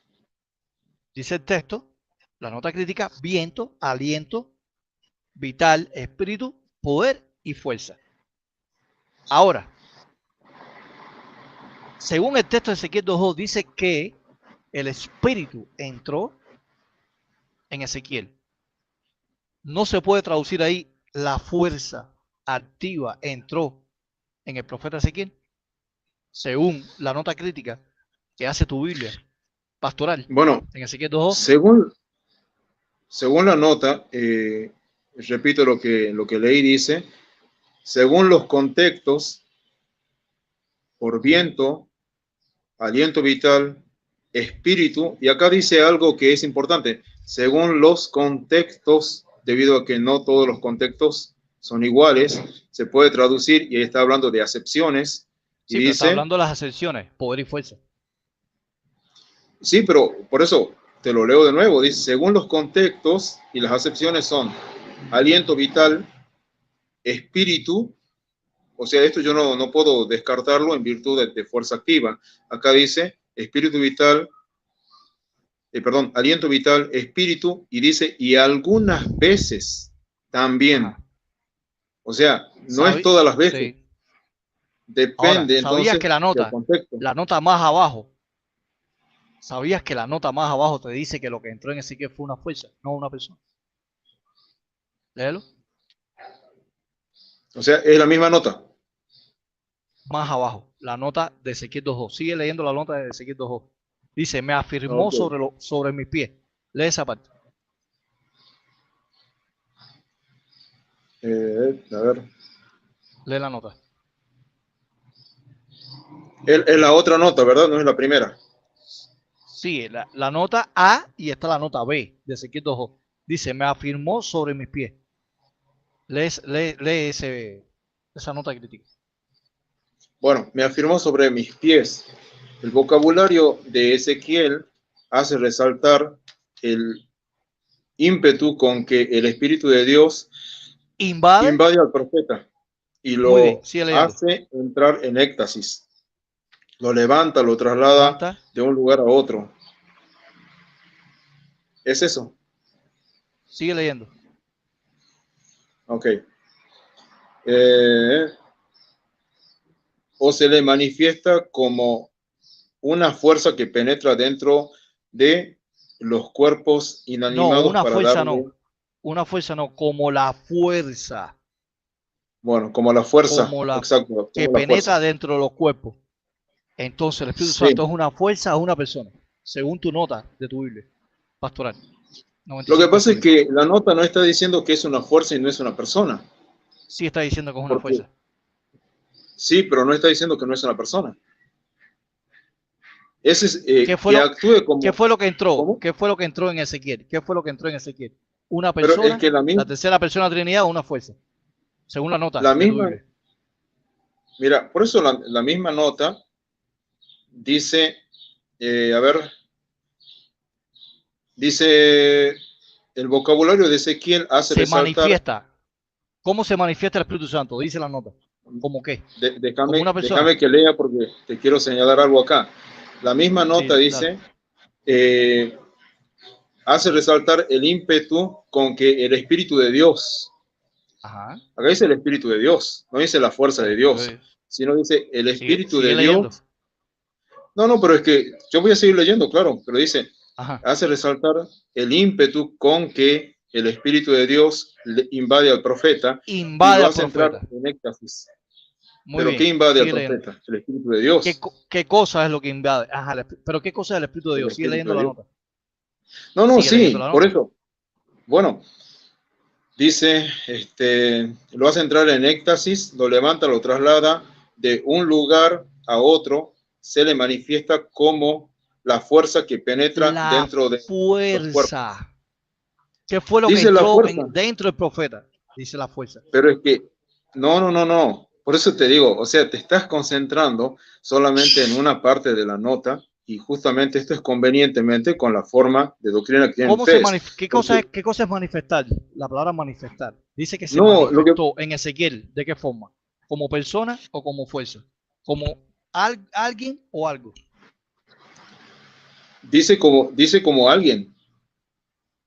dice el texto, la nota crítica, viento, aliento, vital, espíritu, poder y fuerza. Ahora, según el texto de Ezequiel 2.2, dice que el espíritu entró en Ezequiel. No se puede traducir ahí la fuerza activa entró en el profeta Ezequiel, según la nota crítica que hace tu Biblia pastoral bueno, en Ezequiel 2.2. según la nota, repito lo que leí, dice, según los contextos, por viento, aliento vital, espíritu, y acá dice algo que es importante, según los contextos, debido a que no todos los contextos son iguales, se puede traducir, y ahí está hablando de acepciones, y Sí, pero está dice, hablando de las ascensiones, poder y fuerza. sí, pero por eso te lo leo de nuevo, dice, según los contextos, y las acepciones son aliento vital, espíritu, o sea, esto yo no puedo descartarlo en virtud de fuerza activa. Acá dice espíritu vital, perdón, aliento vital, espíritu, y dice, y algunas veces también. Ajá. O sea, no es todas las veces. Sí. Ahora, Depende ¿sabías entonces que del contexto. la nota más abajo, sabías que la nota más abajo te dice que lo que entró en Ezequiel fue una fuerza, no una persona? Léelo. O sea, es la misma nota. Más abajo, la nota de Ezequiel 2.2. Sigue leyendo la nota de Ezequiel 2.2. Dice, me afirmó Ok. sobre mis pies. Lee esa parte. A ver. Lee la nota. Es la otra nota, ¿verdad? No es la primera. Sí, la nota A y está la nota B de Ezequiel 2. Dice, me afirmó sobre mis pies. Lee esa nota crítica. Bueno, me afirmó sobre mis pies. El vocabulario de Ezequiel hace resaltar el ímpetu con que el Espíritu de Dios invade al profeta y Muy bien, lo sigue leyendo. hace entrar en éxtasis. Lo levanta, lo traslada de un lugar a otro. ¿Es eso? Sigue leyendo. Ok. O se le manifiesta como una fuerza que penetra dentro de los cuerpos inanimados. No, una para fuerza darle... no. Una fuerza no, como la fuerza. Bueno, como la fuerza, como la exacto. que penetra dentro de los cuerpos. Entonces, el Espíritu Santo es una fuerza o una persona, según tu nota de tu Biblia pastoral. Lo que pasa es que la nota no está diciendo que es una fuerza y no es una persona. Sí está diciendo que es una fuerza. Sí, pero no está diciendo que no es una persona. Ese es, ¿Qué fue ¿Qué fue lo que entró? ¿Cómo? ¿Qué fue lo que entró en Ezequiel? ¿Qué fue lo que entró en Ezequiel? ¿Una persona? Pero es que la tercera persona de la Trinidad o una fuerza? Según la nota la de tu misma, Biblia. mira, por eso la misma nota dice, a ver, dice, el vocabulario de Ezequiel hace resaltar... manifiesta. ¿Cómo se manifiesta el Espíritu Santo? Dice la nota. ¿Cómo qué? Déjame que lea porque te quiero señalar algo acá. La misma nota dice, hace resaltar el ímpetu con que el Espíritu de Dios, ajá, acá dice el Espíritu de Dios, no dice la fuerza de Dios, sino dice el Espíritu de Dios. No, pero es que yo voy a seguir leyendo, claro, pero dice, hace resaltar el ímpetu con que el Espíritu de Dios invade al profeta y lo hace entrar en éxtasis. ¿Pero qué invade al profeta? El Espíritu de Dios. ¿Qué cosa es lo que invade? Ajá, pero ¿qué cosa es el Espíritu de Dios? Sigue leyendo la nota. No, sí, por eso. Bueno, dice, lo hace entrar en éxtasis, lo levanta, lo traslada de un lugar a otro, se le manifiesta como la fuerza que penetra dentro de los cuerpos. ¿Qué fue lo que entró dentro del profeta? Dice la fuerza. Pero es que, no. Por eso te digo, o sea, te estás concentrando solamente en una parte de la nota y justamente esto es convenientemente con la forma de doctrina que tienen ustedes. ¿Qué cosa es manifestar? La palabra manifestar. Dice que se manifestó en Ezequiel. ¿De qué forma? ¿Como persona o como fuerza? ¿Como alguien o algo? Dice como alguien.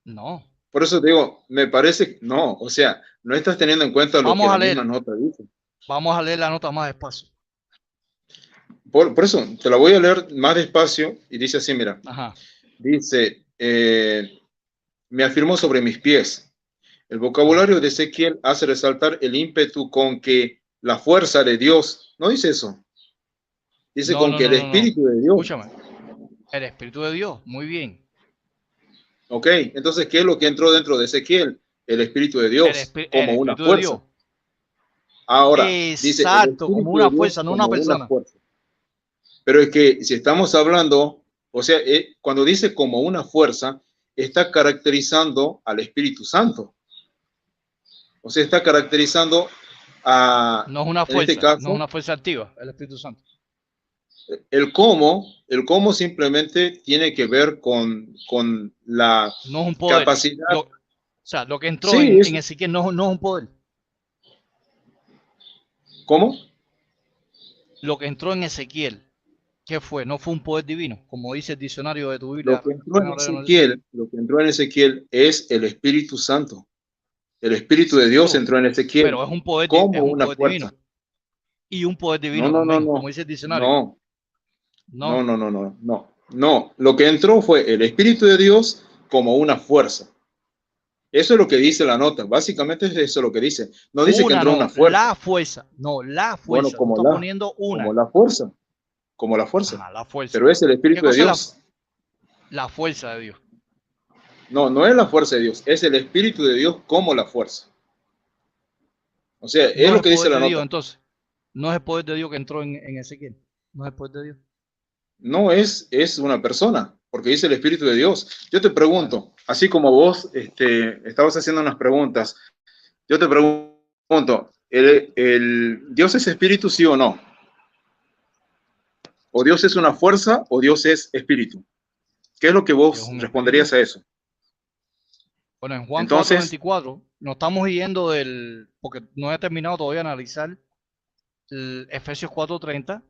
No. Por eso te digo, me parece, no, o sea, no estás teniendo en cuenta lo que la misma nota dice. Vamos a leer la nota más despacio. Por eso, te la voy a leer más despacio y dice así, mira. Ajá. Dice, me afirmó sobre mis pies. El vocabulario de Ezequiel hace resaltar el ímpetu con que la fuerza de Dios, no dice eso. Dice con que el Espíritu de Dios. Escúchame. El Espíritu de Dios, muy bien. Ok, entonces, ¿qué es lo que entró dentro de Ezequiel? El Espíritu de Dios, como una fuerza. Ahora, dice, como una fuerza, no una persona. Pero es que si estamos hablando, o sea, cuando dice como una fuerza, está caracterizando al Espíritu Santo. O sea, está caracterizando a... No es una fuerza, en este caso, no es una fuerza activa, el Espíritu Santo. El cómo simplemente tiene que ver con la no es un poder. Capacidad. O sea, lo que entró en Ezequiel no es un poder. ¿Cómo? Lo que entró en Ezequiel, ¿qué fue? No fue un poder divino, como dice el diccionario de tu Biblia. Lo que entró en Ezequiel es el Espíritu Santo. El Espíritu de Dios entró en Ezequiel. Pero es un poder, como una fuerza divino. Y un poder divino también, como dice el diccionario. No. Lo que entró fue el Espíritu de Dios como una fuerza. Eso es lo que dice la nota. Básicamente es eso lo que dice. No dice que entró una fuerza. La fuerza. No, la fuerza. Bueno, como poniendo una. Como la fuerza. Como la fuerza. Ajá, la fuerza. Pero es el Espíritu de Dios. La fuerza de Dios. No es la fuerza de Dios. Es el Espíritu de Dios como la fuerza. O sea, es No es lo el que dice poder la de Dios, nota. entonces. No es el poder de Dios que entró en Ezequiel. No es el poder de Dios. No es una persona, porque dice el Espíritu de Dios. Yo te Bueno, pregunto, así como vos estabas haciendo unas preguntas, yo te pregunto, ¿el Dios es espíritu, sí o no? ¿O Dios es una fuerza o Dios es espíritu? ¿Qué es lo que Dios es vos un espíritu. responderías a eso? Bueno, en Juan Entonces, 4:24 nos estamos yendo porque no he terminado todavía de analizar el Efesios 4:30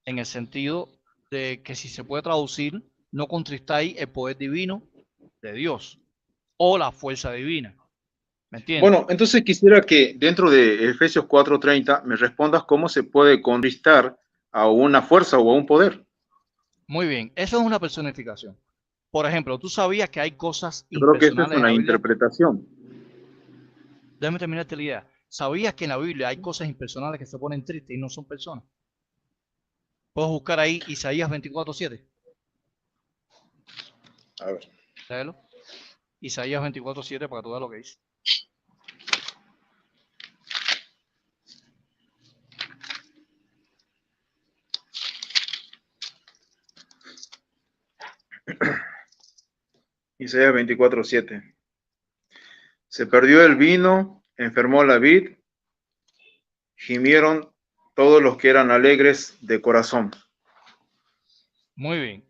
en el sentido de que si se puede traducir, no contristáis el poder divino de Dios o la fuerza divina. ¿Me entiendes? bueno, entonces quisiera que dentro de Efesios 4:30 me respondas cómo se puede contristar a una fuerza o a un poder. Muy bien, eso es una personificación. Por ejemplo, ¿tú sabías que hay cosas Yo creo que esta es impersonales en una la Biblia? interpretación. Déjame terminarte la idea. ¿Sabías que en la Biblia hay cosas impersonales que se ponen tristes y no son personas? Puedes buscar ahí Isaías 24:7. A ver. Léelo. Isaías 24:7 para que tú veas lo que dice. Isaías 24:7. Se perdió el vino, enfermó la vid, gimieron todos los que eran alegres de corazón. Muy bien.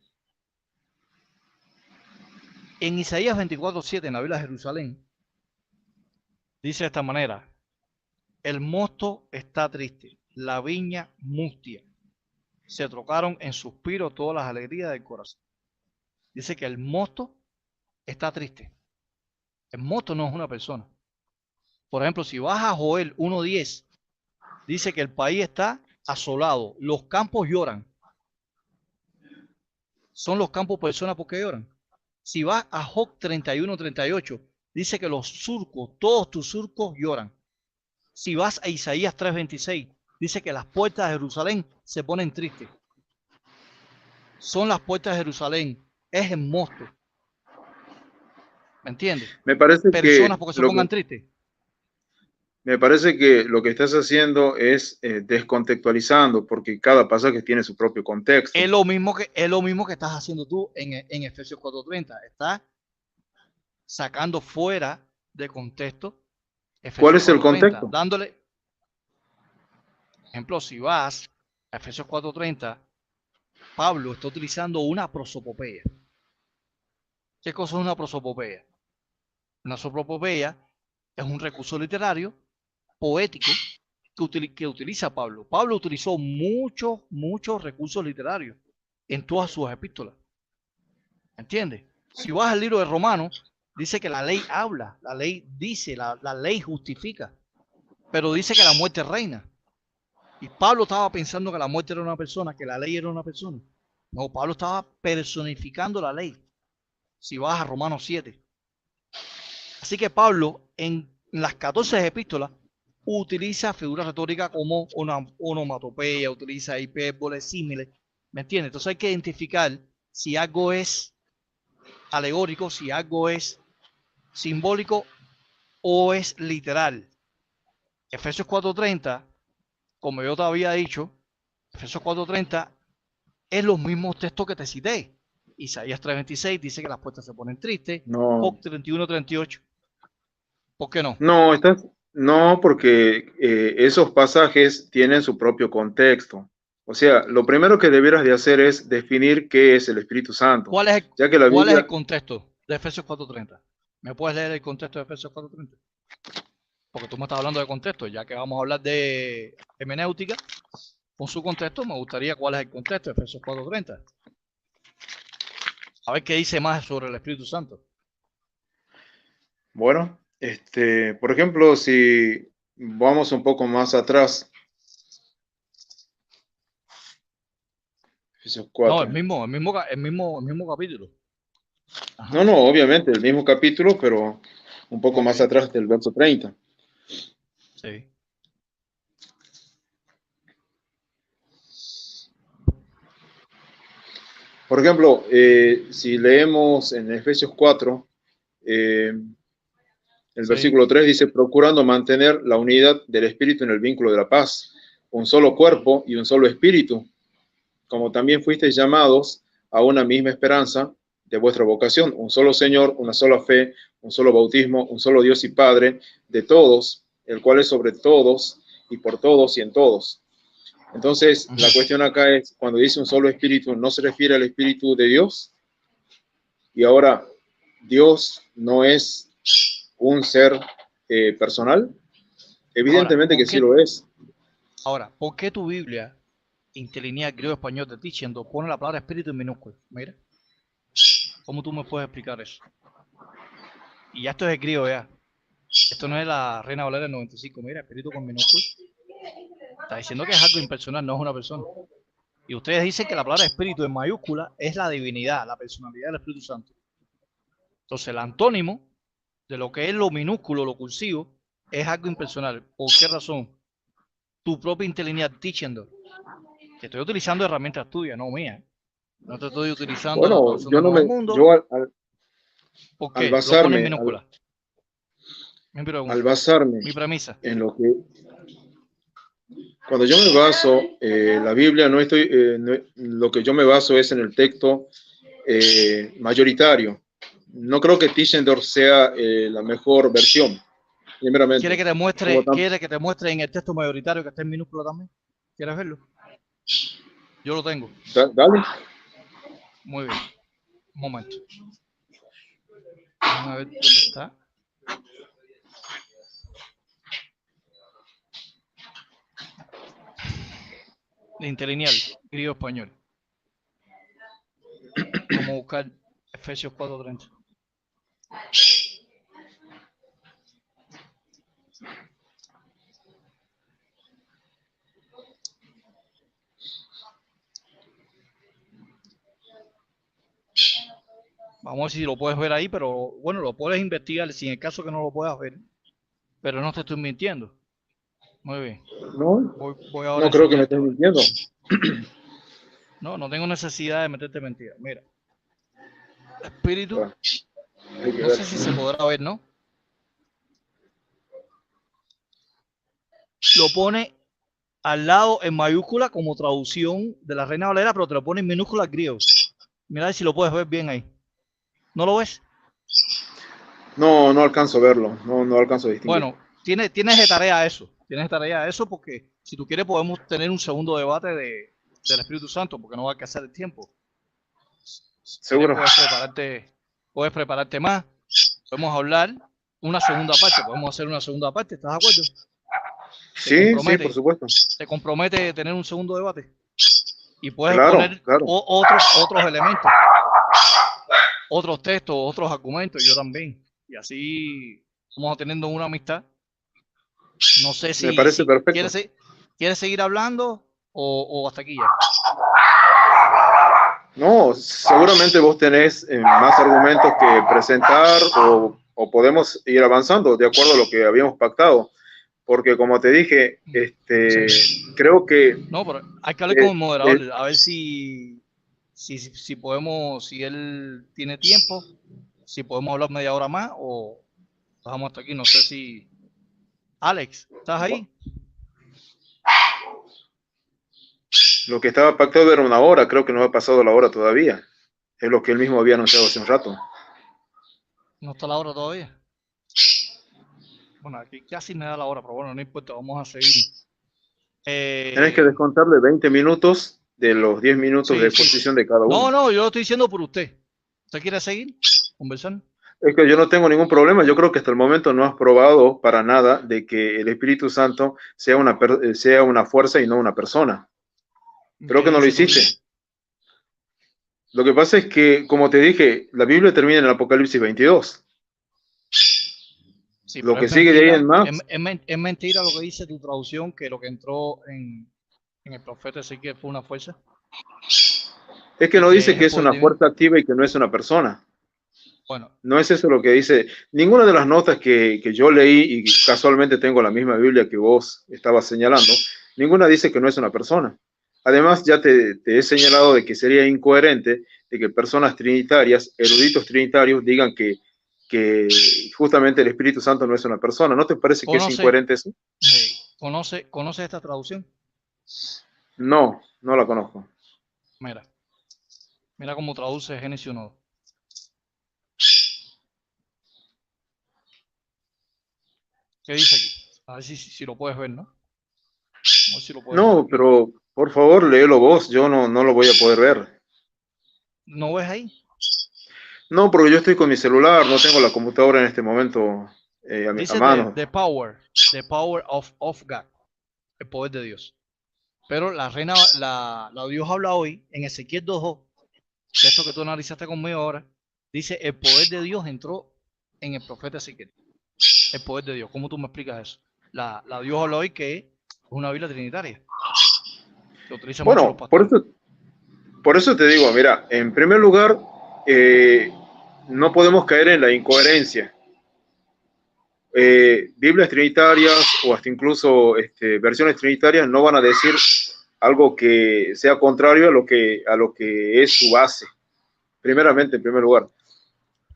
En Isaías 24:7, en la Biblia de Jerusalén, dice de esta manera: el mosto está triste, la viña mustia. Se trocaron en suspiro todas las alegrías del corazón. Dice que el mosto está triste. El mosto no es una persona. Por ejemplo, si vas a Joel 1:10, dice que el país está asolado, los campos lloran. ¿Son los campos personas porque lloran? Si vas a Job 31:38, dice que los surcos, todos tus surcos lloran. Si vas a Isaías 3:26, dice que las puertas de Jerusalén se ponen tristes. Son las puertas de Jerusalén, es el mosto. ¿Me entiendes? Me parece Personas que porque se lo que pongan tristes. Me parece que lo que estás haciendo es descontextualizando, porque cada pasaje tiene su propio contexto. Es lo mismo que estás haciendo tú en Efesios 4:30. Estás sacando fuera de contexto ¿Cuál Efesios es el 4:30, contexto? dándole, ejemplo, si vas a Efesios 4:30, Pablo está utilizando una prosopopeya. ¿Qué cosa es una prosopopeya? Una prosopopeya es un recurso literario, poético, que utiliza Pablo. Pablo utilizó muchos recursos literarios en todas sus epístolas. ¿Entiendes? Si vas al libro de Romanos, dice que la ley habla, la ley dice, la ley justifica, pero dice que la muerte reina. Y Pablo estaba pensando que la muerte era una persona, que la ley era una persona. No, Pablo estaba personificando la ley. Si vas a Romanos 7. Así que Pablo en las 14 epístolas utiliza figuras retóricas como una onomatopeya, utiliza hipérboles, símiles. ¿Me entiendes? Entonces hay que identificar si algo es alegórico, si algo es simbólico o es literal. Efesios 4:30, como yo te había dicho, Efesios 4:30 es los mismos textos que te cité. Isaías 3:26 dice que las puertas se ponen tristes. No, Job 31:38. ¿Por qué no? no, no, porque esos pasajes tienen su propio contexto. O sea, lo primero que debieras de hacer es definir qué es el Espíritu Santo, ¿Cuál es el, ya que la cuál es el Biblia, contexto de Efesios 4:30? ¿Me puedes leer el contexto de Efesios 4:30? Porque tú me estás hablando de contexto, ya que vamos a hablar de hermenéutica, con su contexto, me gustaría cuál es el contexto de Efesios 4:30. A ver qué dice más sobre el Espíritu Santo. bueno, por ejemplo, si vamos un poco más atrás, Efesios No, 4. el mismo capítulo. No, Ajá. no, obviamente, el mismo capítulo, pero un poco Ok, más atrás del verso 30. sí. Por ejemplo, si leemos en Efesios 4, el Sí. versículo 3 dice, procurando mantener la unidad del espíritu en el vínculo de la paz, un solo cuerpo y un solo espíritu, como también fuisteis llamados a una misma esperanza de vuestra vocación, un solo Señor, una sola fe, un solo bautismo, un solo Dios y Padre de todos, el cual es sobre todos y por todos y en todos. Entonces, la cuestión acá es, cuando dice un solo espíritu, ¿no se refiere al espíritu de Dios? Y ahora, ¿Dios no es un ser personal? Evidentemente que sí lo es. Ahora, ¿por qué tu Biblia, interlineal griego-español de Tichendo, pone la palabra espíritu en minúscula? Mira. ¿Cómo tú me puedes explicar eso? Y ya esto es griego ya. Esto no es la Reina Valera del 95. Mira, espíritu con minúscula. Está diciendo que es algo impersonal, no es una persona. Y ustedes dicen que la palabra espíritu en mayúscula es la divinidad, la personalidad del Espíritu Santo. Entonces, el antónimo de lo que es lo minúsculo, lo cursivo, es algo impersonal. ¿Por qué razón? Tu propia interlineal Tichendo. Te estoy utilizando herramientas tuyas, no mías. No te estoy utilizando la Bueno, traducción yo del no Nuevo me, Mundo. yo ¿Por al qué? Lo pone en basarme, minúscula. Mi al pregunta, basarme mi premisa. en lo que, cuando yo me baso, la Biblia no estoy, lo que yo me baso es en el texto mayoritario. No creo que Tischendorf sea la mejor versión, primeramente. ¿Quiere que te muestre en el texto mayoritario que está en minúscula también? ¿Quieres verlo? Yo lo tengo. Dale. Muy bien. Un momento. Vamos a ver dónde está. Interlineal, griego-español. Vamos a buscar Efesios 4:30. Vamos a ver si lo puedes ver ahí, pero bueno, lo puedes investigar si en el caso que no lo puedas ver. Pero no te estoy mintiendo. Muy bien. No, Voy ahora no creo que me estés ahora. mintiendo. No tengo necesidad de meterte mentira. Mira. Espíritu. Bueno, hay que No ver. sé si se podrá ver, ¿no? Lo pone al lado en mayúscula como traducción de la Reina Valera, pero te lo pone en minúsculas griegos. Mira si lo puedes ver bien ahí. ¿No lo ves? No, no alcanzo a verlo. No alcanzo a distinguir. Bueno, tienes de tarea eso. Tienes de tarea eso porque si tú quieres podemos tener un segundo debate del Espíritu Santo porque no va a alcanzar el tiempo. Seguro. Puedes prepararte más. Podemos hablar una segunda parte. Podemos hacer una segunda parte. ¿Estás de acuerdo? Sí, por supuesto. ¿Te compromete tener un segundo debate? Y puedes poner otros elementos, otros textos, otros argumentos, yo también. Y así vamos teniendo una amistad. No sé si, me parece perfecto. ¿Quieres seguir hablando o hasta aquí ya? No, seguramente vos tenés más argumentos que presentar o podemos ir avanzando de acuerdo a lo que habíamos pactado. Porque como te dije, creo que... No, pero hay que hablar con el moderador, a ver si podemos, si él tiene tiempo, si podemos hablar media hora más o dejamos hasta aquí. No sé si... Alex, ¿estás ahí? Lo que estaba pactado era una hora, creo que no ha pasado la hora todavía. Es lo que él mismo había anunciado hace un rato. ¿No está la hora todavía? Bueno, aquí casi me da la hora, pero bueno, no importa, vamos a seguir. Tenés que descontarle 20 minutos de los 10 minutos de exposición de cada uno. No, yo lo estoy diciendo por usted. ¿Usted quiere seguir conversando? Es que yo no tengo ningún problema. Yo creo que hasta el momento no has probado para nada de que el Espíritu Santo sea una fuerza y no una persona. Creo que no lo hiciste. Lo que pasa es que, como te dije, la Biblia termina en el Apocalipsis 22. Sí, lo que sigue de ahí en más. Es mentira lo que dice tu traducción, que lo que entró en el profeta Ezequiel fue una fuerza. Es que no dice que es una fuerza activa y que no es una persona. Bueno. No es eso lo que dice. Ninguna de las notas que yo leí, y casualmente tengo la misma Biblia que vos estabas señalando, ninguna dice que no es una persona. Además, ya te he señalado de que sería incoherente de que personas trinitarias, eruditos trinitarios, digan que justamente el Espíritu Santo no es una persona. ¿No te parece que es incoherente eso? ¿Conoce esta traducción? No, no la conozco. Mira cómo traduce Génesis 1. ¿Qué dice aquí? A ver si lo puedes ver, ¿no? A ver si lo puedes ver. No, pero por favor, léelo vos. Yo no lo voy a poder ver. ¿No ves ahí? No, porque yo estoy con mi celular, no tengo la computadora en este momento a Dice mano. the power of God, el poder de Dios. Pero la Dios habla hoy en Ezequiel 2:2, de esto que tú analizaste conmigo ahora, dice el poder de Dios entró en el profeta Ezequiel. El poder de Dios. ¿Cómo tú me explicas eso? La Dios habla hoy que es una Biblia trinitaria. Se utiliza mucho los Bueno, pastores. por eso te digo, mira, en primer lugar, no podemos caer en la incoherencia. Biblias trinitarias o hasta incluso versiones trinitarias no van a decir algo que sea contrario a lo que es su base. Primeramente, en primer lugar.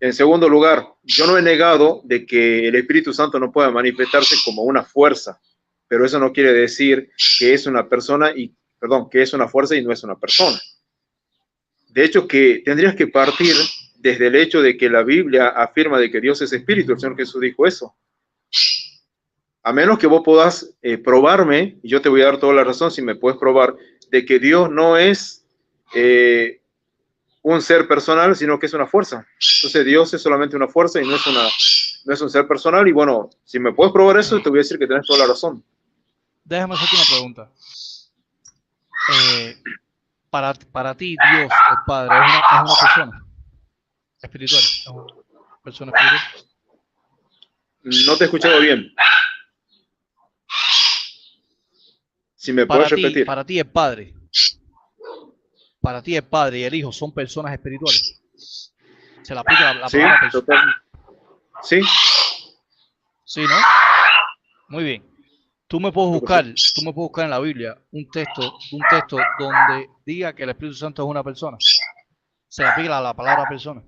En segundo lugar, yo no he negado de que el Espíritu Santo no pueda manifestarse como una fuerza, pero eso no quiere decir que es una persona que es una fuerza y no es una persona. De hecho, que tendrías que partir desde el hecho de que la Biblia afirma de que Dios es espíritu. El Señor Jesús dijo eso. A menos que vos puedas probarme, y yo te voy a dar toda la razón si me puedes probar, de que Dios no es un ser personal, sino que es una fuerza. Entonces Dios es solamente una fuerza y no es un ser personal. Y bueno, si me puedes probar eso, te voy a decir que tenés toda la razón. Déjame hacerte una pregunta. Para ti, Dios, el Padre, es una persona espiritual. Es una persona espiritual. No te he escuchado bien. Si me puedes repetir. Para ti, el Padre. Para ti, el Padre y el Hijo son personas espirituales. Se le aplica la palabra persona. Sí. Sí, ¿no? Muy bien. Tú me puedes buscar en la Biblia un texto donde diga que el Espíritu Santo es una persona. Se le aplica la palabra persona.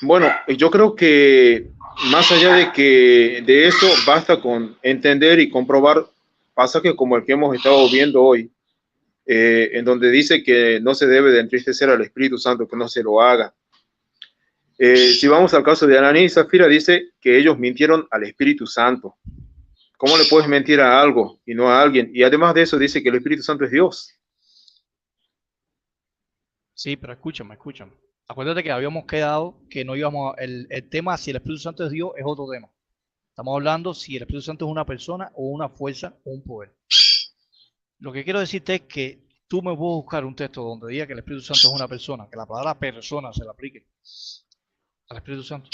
Bueno, yo creo que más allá de eso, basta con entender y comprobar pasajes como el que hemos estado viendo hoy, en donde dice que no se debe de entristecer al Espíritu Santo, que no se lo haga. Si vamos al caso de Ananías y Zafira, dice que ellos mintieron al Espíritu Santo. ¿Cómo le puedes mentir a algo y no a alguien? Y además de eso dice que el Espíritu Santo es Dios. Sí, pero escúchame. Acuérdate que habíamos quedado que no íbamos el tema si el Espíritu Santo es Dios es otro tema. Estamos hablando si el Espíritu Santo es una persona o una fuerza o un poder. Lo que quiero decirte es que tú me puedes buscar un texto donde diga que el Espíritu Santo es una persona, que la palabra persona se le aplique al Espíritu Santo.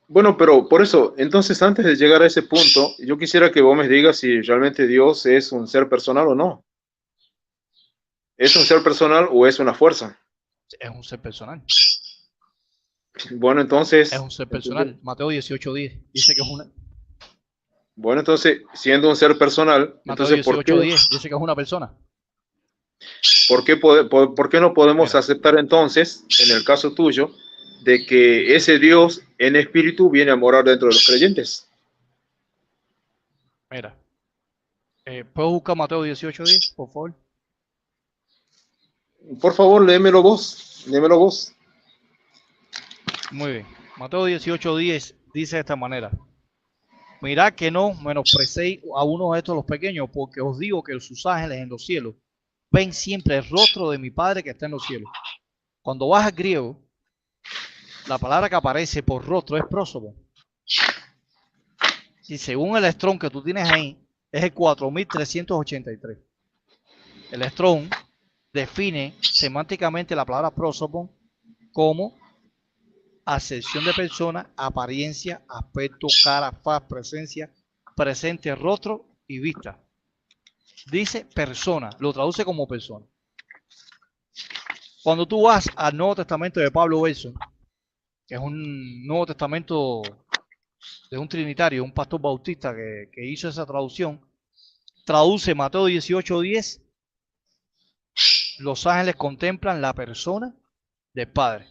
Bueno, pero por eso, entonces antes de llegar a ese punto, yo quisiera que vos me digas si realmente Dios es un ser personal o no. ¿Es un ser personal o es una fuerza? Es un ser personal. Bueno, entonces... Es un ser personal. Mateo 18:10 dice que es una... Bueno, entonces, siendo un ser personal, Mateo entonces, 18:10 dice que es una persona. ¿Por qué no podemos aceptar entonces, en el caso tuyo, de que ese Dios en espíritu viene a morar dentro de los creyentes? Mira, ¿puedo buscar Mateo 18:10, por favor? Por favor, léemelo vos. Muy bien. Mateo 18:10 dice de esta manera: mirad que no menosprecéis a uno de estos los pequeños, porque os digo que sus ángeles en los cielos ven siempre el rostro de mi Padre que está en los cielos. Cuando vas al griego, la palabra que aparece por rostro es prósopo. Y según el Strong que tú tienes ahí, es el 4383. El Strong define semánticamente la palabra prósopo como acepción de persona, apariencia, aspecto, cara, faz, presencia, presente, rostro y vista. Dice persona, lo traduce como persona. Cuando tú vas al Nuevo Testamento de Pablo Belson, que es un Nuevo Testamento de un trinitario, un pastor bautista que hizo esa traducción, traduce Mateo 18:10, los ángeles contemplan la persona del Padre.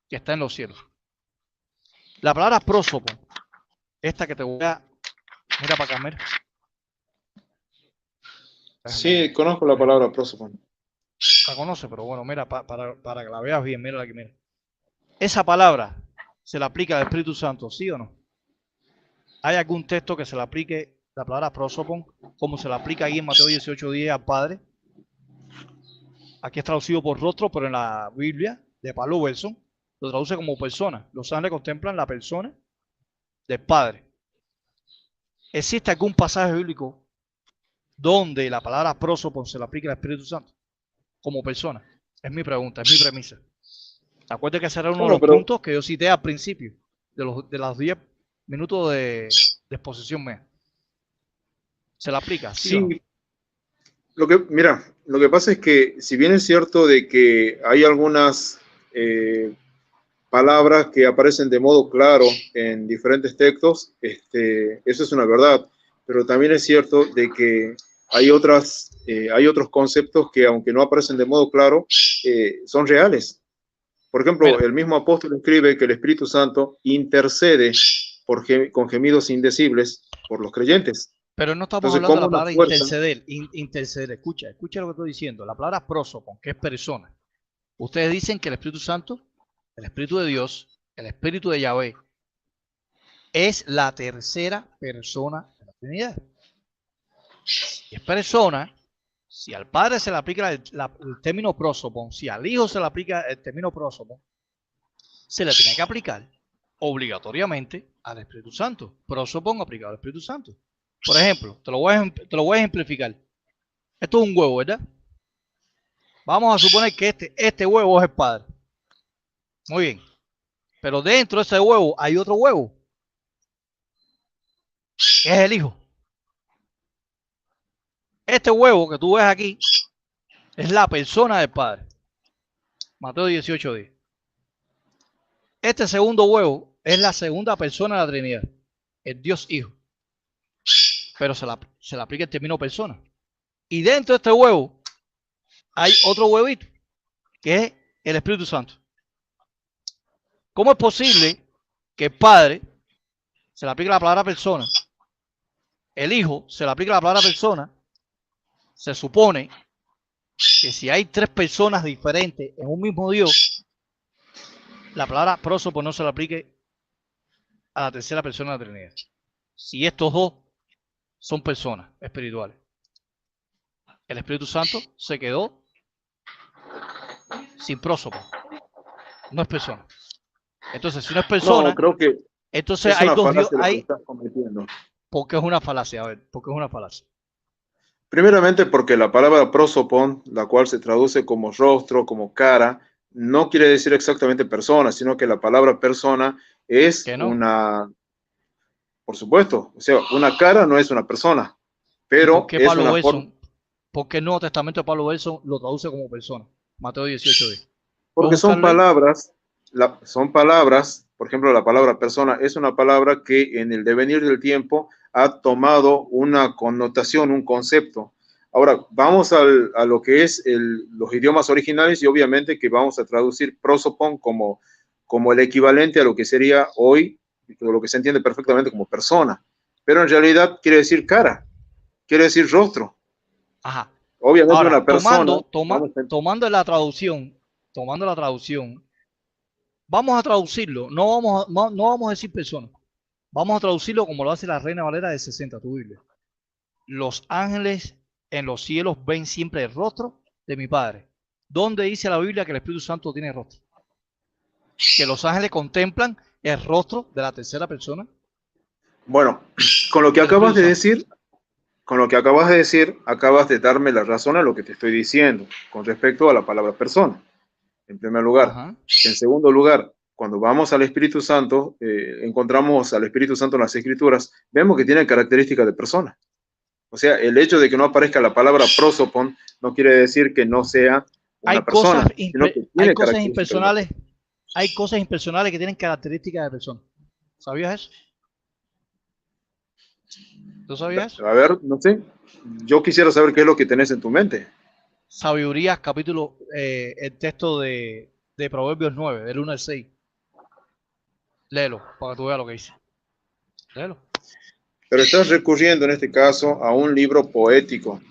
que está en los cielos. La palabra prósopo, esta que te voy a... Mira para acá, mira. Sí, conozco la palabra prosopon. La conoce, pero bueno, mira, para que la veas bien, mira aquí, mira. Esa palabra se la aplica al Espíritu Santo, ¿sí o no? ¿Hay algún texto que se le aplique la palabra prosopon como se la aplica ahí en Mateo 18:10 al Padre? Aquí es traducido por rostro, pero en la Biblia de Pablo Wilson lo traduce como persona. Los ángeles contemplan la persona del Padre. ¿Existe algún pasaje bíblico donde la palabra prosopon se la aplique al Espíritu Santo como persona? Es mi pregunta, es mi premisa. Acuérdate que ese era uno de Bueno, los pero puntos que yo cité al principio de los 10 minutos de exposición mía. ¿Se la aplica? ¿Sí o no? sí, mira, lo que pasa es que si bien es cierto de que hay algunas palabras que aparecen de modo claro en diferentes textos, eso es una verdad, pero también es cierto de que hay otros conceptos que aunque no aparecen de modo claro, son reales. Por ejemplo, Mira, el mismo apóstol escribe que el Espíritu Santo intercede con gemidos indecibles por los creyentes. pero no estamos Entonces, hablando de como la una palabra fuerza, interceder. Interceder, escucha lo que estoy diciendo. La palabra prosopon, que es persona. Ustedes dicen que el Espíritu Santo, el Espíritu de Dios, el Espíritu de Yahvé, es la tercera persona de la Trinidad. Si es persona, si al Padre se le aplica el término prosopon, si al Hijo se le aplica el término prosopon, se le tiene que aplicar obligatoriamente al Espíritu Santo. Prosopon aplicado al Espíritu Santo. Por ejemplo, te lo voy a ejemplificar. Esto es un huevo, ¿verdad? Vamos a suponer que este huevo es el Padre. Muy bien. Pero dentro de ese huevo hay otro huevo, que es el Hijo. Este huevo que tú ves aquí es la persona del Padre. Mateo 18:10. Este segundo huevo es la segunda persona de la Trinidad, el Dios Hijo. Pero se le aplica el término persona. Y dentro de este huevo hay otro huevito, que es el Espíritu Santo. ¿Cómo es posible que el Padre se le aplique la palabra persona, el Hijo se le aplique la palabra persona? Se supone que si hay tres personas diferentes en un mismo Dios, la palabra prósopo no se le aplique a la tercera persona de la Trinidad. Si estos dos son personas espirituales. El Espíritu Santo se quedó sin prósopo. No es persona. Entonces, si no es persona, no, creo que entonces es hay una dos dioses. falacia lo que estás cometiendo. ¿Por qué es una falacia? A ver, ¿por qué es una falacia? Primeramente porque la palabra prosopon, la cual se traduce como rostro, como cara, no quiere decir exactamente persona, sino que la palabra persona es ¿Qué no? una, por supuesto, o sea, una cara no es una persona, ¿Y por pero qué es Pablo una forma, Wilson? ¿Por qué el Nuevo Testamento de Pablo Wilson lo traduce como persona? Mateo 18:10. ¿Puedes porque buscarlo ahí? son palabras, por ejemplo, la palabra persona es una palabra que en el devenir del tiempo ha tomado una connotación, un concepto. Ahora, vamos a lo que es los idiomas originales y obviamente que vamos a traducir prosopon como el equivalente a lo que sería hoy, lo que se entiende perfectamente como persona. Pero en realidad quiere decir cara, quiere decir rostro. Ajá. Obviamente Ahora, una persona, tomando la traducción, vamos a traducirlo, no vamos a decir persona, vamos a traducirlo como lo hace la Reina Valera de 60, tu Biblia. Los ángeles en los cielos ven siempre el rostro de mi Padre. ¿Dónde dice la Biblia que el Espíritu Santo tiene rostro? Que los ángeles contemplan el rostro de la tercera persona bueno, con lo que del acabas Espíritu de Santo. decir, con lo que acabas de decir, acabas de darme la razón a lo que te estoy diciendo con respecto a la palabra persona, en primer lugar. Ajá. En segundo lugar, cuando vamos al Espíritu Santo, encontramos al Espíritu Santo en las Escrituras, vemos que tiene características de persona. O sea, el hecho de que no aparezca la palabra prosopon no quiere decir que no sea Hay una cosas, persona, sino que tiene características de una persona. hay cosas impersonales que tienen características de persona. ¿Sabías eso? ¿Tú sabías eso? A ver, no sé, yo quisiera saber qué es lo que tenés en tu mente. Sabiduría, capítulo, el texto de Proverbios 9, del 1 al 6. Léelo, para que tú veas lo que dice. Léelo. Pero estás recurriendo en este caso a un libro poético.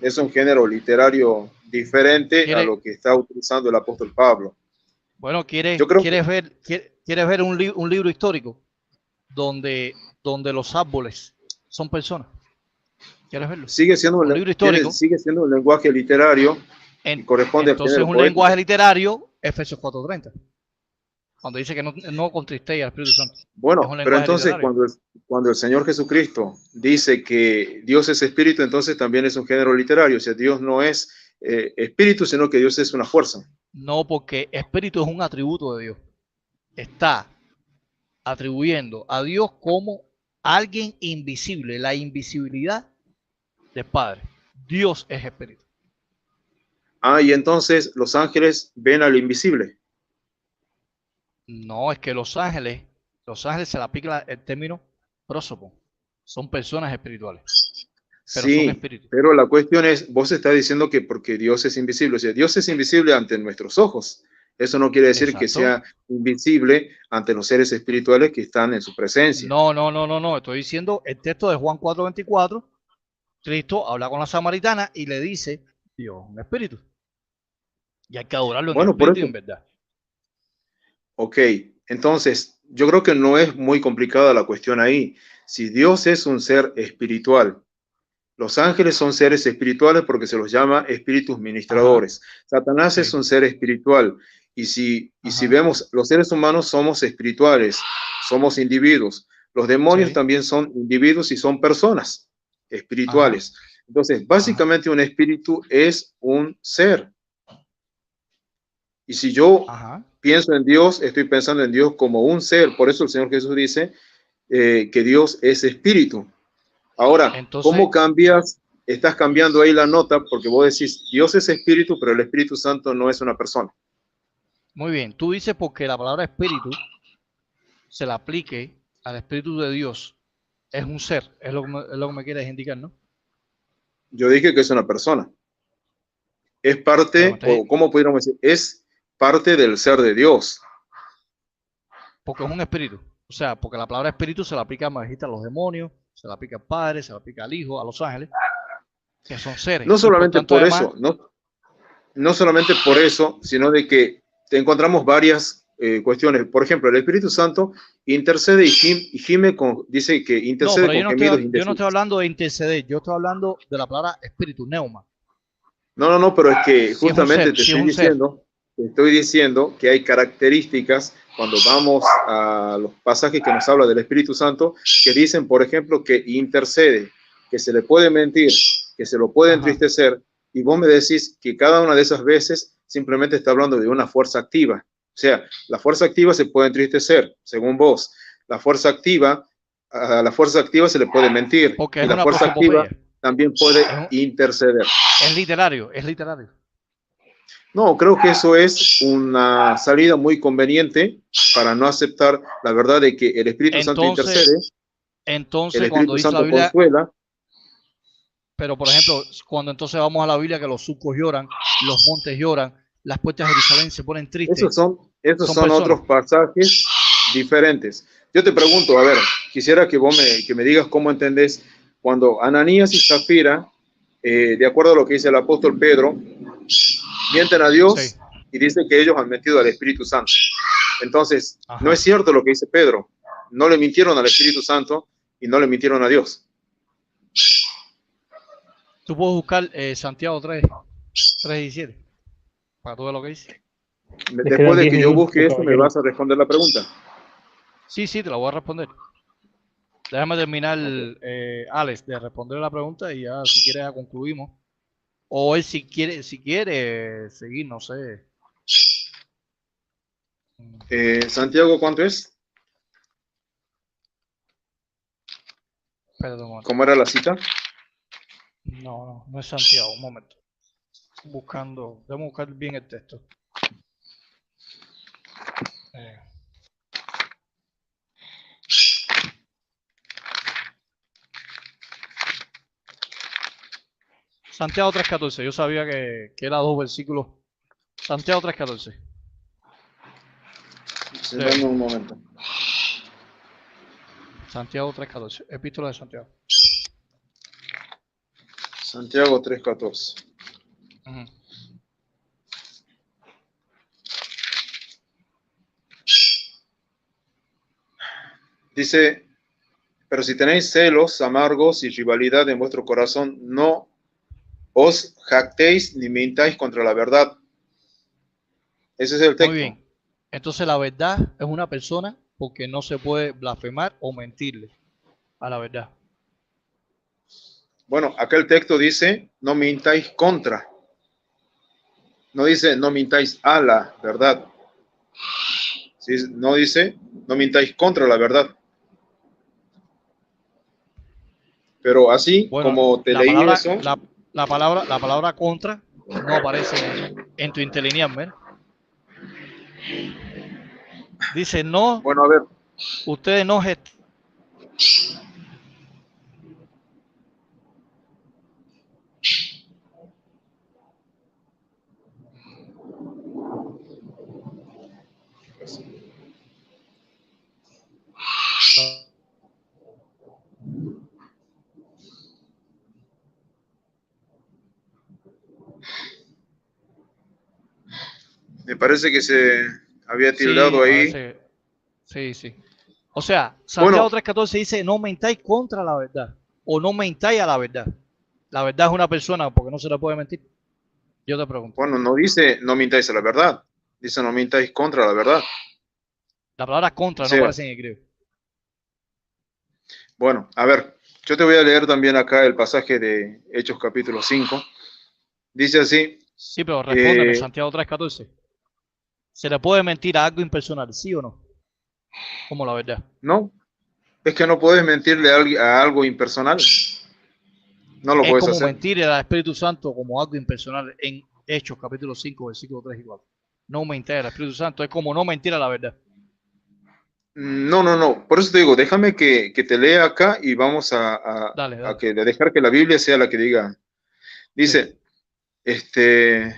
Es un género literario diferente a ¿Quieres, lo que está utilizando el apóstol Pablo. bueno, Yo creo que quieres ver un libro histórico donde los árboles son personas? ¿Quieres verlo? sigue siendo Un libro histórico. sigue siendo un lenguaje literario y corresponde al Entonces género un poético. lenguaje literario, Efesios 4:30, cuando dice que no contristéis al Espíritu Santo. Es Bueno, un pero lenguaje entonces literario. cuando el Señor Jesucristo dice que Dios es espíritu, entonces también es un género literario. O sea, Dios no es espíritu, sino que Dios es una fuerza. No, porque espíritu es un atributo de Dios. Está atribuyendo a Dios como alguien invisible, la invisibilidad del Padre. Dios es espíritu. Ah, y entonces los ángeles ven al invisible. No, es que los ángeles se le aplica el término prósopo. Son personas espirituales, pero son Sí, espíritus. pero la cuestión es, vos estás diciendo que porque Dios es invisible, o sea, Dios es invisible ante nuestros ojos. Eso no quiere decir que Exacto. sea invisible ante los seres espirituales que están en su presencia. No. Estoy diciendo el texto de Juan 4:24. Cristo habla con la samaritana y le dice, Dios es un espíritu. Y hay que adorarlo en Bueno, por espíritu y eso, en verdad. ok, entonces yo creo que no es muy complicada la cuestión ahí. Si Dios es un ser espiritual, los ángeles son seres espirituales porque se los llama espíritus Ajá, ministradores. Satanás es sí, un ser espiritual. Y si ajá, vemos, los seres humanos somos espirituales, somos individuos. Los demonios sí, también son individuos y son personas ajá, espirituales. Entonces, ajá. básicamente un espíritu es un ser. Y si yo Ajá. pienso en Dios, estoy pensando en Dios como un ser. Por eso el Señor Jesús dice que Dios es espíritu. Ahora, Entonces, ¿cómo cambias? Estás cambiando ahí la nota porque vos decís, Dios es espíritu, pero el Espíritu Santo no es una persona. muy bien, tú dices porque la palabra espíritu se la aplique al espíritu de Dios, es un ser, es lo que me quieres indicar, ¿no? Yo dije que es una persona. Es Pero me parte, estás, o ¿cómo pudiéramos decir? Es parte del ser de Dios. porque es un espíritu. O sea, porque la palabra espíritu se la aplica, me dijiste, a los demonios, se la aplica al Padre, se la aplica al Hijo, a los ángeles, que son seres. No Y por solamente tanto, por además, eso, no solamente por eso, sino de que te encontramos varias cuestiones. Por ejemplo, el Espíritu Santo intercede y gime dice que no, intercede pero con gemidos yo no estoy indecibles. hablando de interceder, yo estoy hablando de la palabra espíritu, neuma. No, pero es que Si es un justamente ser, si es un ser. te estoy diciendo que hay características cuando vamos a los pasajes que nos habla del Espíritu Santo, que dicen, por ejemplo, que intercede, que se le puede mentir, que se lo puede Ajá. entristecer, y vos me decís que cada una de esas veces simplemente está hablando de una fuerza activa. O sea, la fuerza activa se puede entristecer, según vos. A la fuerza activa se le puede mentir, Porque y es la una fuerza activa prosopopeya. también puede Es, interceder. es literario, es literario. No, creo que eso es una salida muy conveniente para no aceptar la verdad de que el Espíritu Santo Entonces, intercede, el cuando Espíritu dice la Santo Biblia, consuela. pero por ejemplo, cuando entonces vamos a la Biblia que los surcos lloran, los montes lloran, las puertas de Jerusalén se ponen tristes, Esos son son personas. otros pasajes diferentes. Yo te pregunto, a ver, quisiera que que me digas cómo entendés cuando Ananías y Zafira, de acuerdo a lo que dice el apóstol Pedro, mienten a Sí, Dios y dice que ellos han mentido al Espíritu Santo. Entonces, no es ajá. cierto lo que dice Pedro. No le mintieron al Espíritu Santo y no le mintieron a Dios. Tú puedes buscar Santiago 3:17 para todo lo que dice. Les Después quedan de 10 que yo busque minutos, eso, me vas caballero. a responder la pregunta. Sí, te la voy a responder. Déjame terminar, Ok. Alex, de responder la pregunta y ya si quieres ya concluimos. O él si quiere seguir, no sé. Santiago, ¿cuánto es? Perdón, un momento. ¿Cómo era la cita? No es Santiago, un momento. Buscando, debo buscar bien el texto. Eh, Santiago 3:14, yo sabía que era 2 versículos. Santiago 3:14. Sí, dame un momento. Santiago 3:14. Epístola de Santiago. Santiago 3:14. Ujú. Dice, pero si tenéis celos amargos y rivalidad en vuestro corazón, no os jactéis ni mintáis contra la verdad. Ese es el Muy texto. bien. Entonces la verdad es una persona porque no se puede blasfemar o mentirle a la verdad. Bueno, acá el texto dice, no mintáis contra. No dice, no mintáis a la verdad. ¿Sí? No dice, no mintáis contra la verdad. Pero así Bueno, como te la leí palabra, eso, la palabra contra no aparece en tu interlineal, ¿ver? Dice no, bueno, a ver, ustedes no me parece que se había Sí, tildado ahí. parece. Sí, sí. O sea, Santiago Bueno, 3:14 dice, no mentáis contra la verdad o no mentáis a la verdad. La verdad es una persona porque no se le puede mentir. Yo te pregunto. bueno, no dice, no mintáis a la verdad. Dice, no mintáis contra la verdad. La palabra O contra no sea, aparece en el griego. bueno, a ver, yo te voy a leer también acá el pasaje de Hechos capítulo 5. Dice así, Sí, pero respóndeme, eh, Santiago 3:14. ¿Se le puede mentir a algo impersonal, sí o no? Como la verdad. no, es que no puedes mentirle a algo impersonal. No lo Es puedes como hacer. mentir al Espíritu Santo como algo impersonal en Hechos capítulo 5, versículo 3 y 4. No mentir al Espíritu Santo es como no mentir a la verdad. No, no, no. Por eso te digo, déjame que te lea acá y vamos Dale, a dale. que de dejar que la Biblia sea la que diga. Sí. Dice, este,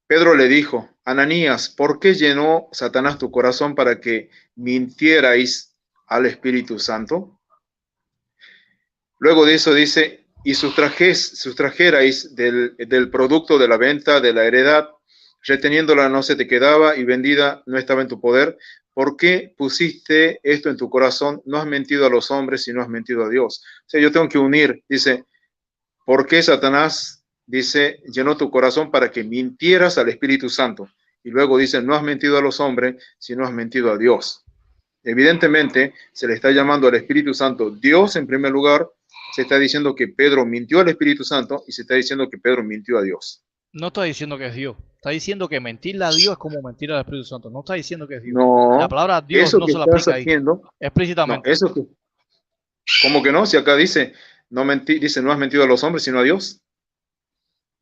Pedro le dijo, Ananías, ¿por qué llenó Satanás tu corazón para que mintierais al Espíritu Santo? Luego de eso dice, y sustrajerais del producto de la venta de la heredad, reteniéndola no se te quedaba y vendida no estaba en tu poder. ¿Por qué pusiste esto en tu corazón? No has mentido a los hombres, sino has mentido a Dios. O sea, yo tengo que unir, dice, ¿por qué Satanás, dice, llenó tu corazón para que mintieras al Espíritu Santo? Y luego dice, no has mentido a los hombres, sino has mentido a Dios. Evidentemente, se le está llamando al Espíritu Santo Dios en primer lugar, se está diciendo que Pedro mintió al Espíritu Santo y se está diciendo que Pedro mintió a Dios. No está diciendo que es Dios. Está diciendo que mentirle a Dios es como mentir al Espíritu Santo. No está diciendo que es Dios. La No, palabra Dios eso no que se la estás aplica ahí haciendo, no, explícitamente. eso que, ¿cómo que no? Si acá dice, no dice, no has mentido a los hombres, sino a Dios.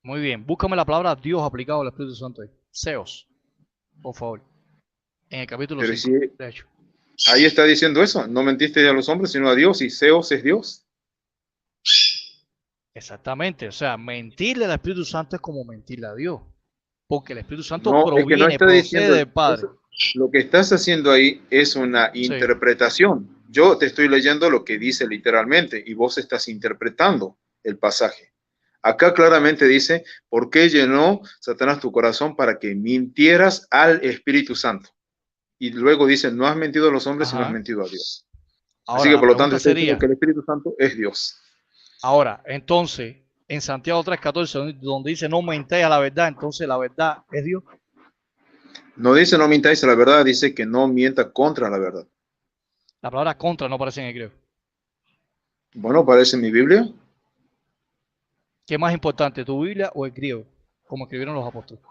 Muy bien. Búscame la palabra Dios aplicado al Espíritu Santo ahí. Seos, por favor. En el capítulo Pero si 5, de hecho. ahí está diciendo eso, no mentiste a los hombres, sino a Dios, y Zeus es Dios. Exactamente. O sea, mentirle al Espíritu Santo es como mentirle a Dios. Porque el Espíritu Santo No, es que no proviene, está procede diciendo del Padre. eso. Lo que estás haciendo ahí es una Sí. interpretación. Yo te estoy leyendo lo que dice literalmente y vos estás interpretando el pasaje. Acá claramente dice, ¿por qué llenó Satanás tu corazón para que mintieras al Espíritu Santo? Y luego dice, no has mentido a los hombres, sino has Ajá. mentido a Dios. Así Ahora, que la por lo tanto pregunta está diciendo que sería, el Espíritu Santo es Dios. ahora, entonces, en Santiago 3:14, donde dice no mentáis a la verdad, entonces la verdad es Dios. No dice no mintáis a la verdad, dice que no mienta contra la verdad. La palabra contra no aparece en el griego. Bueno, parece en mi Biblia. ¿Qué es más importante, tu Biblia o el griego? Como escribieron los apóstoles.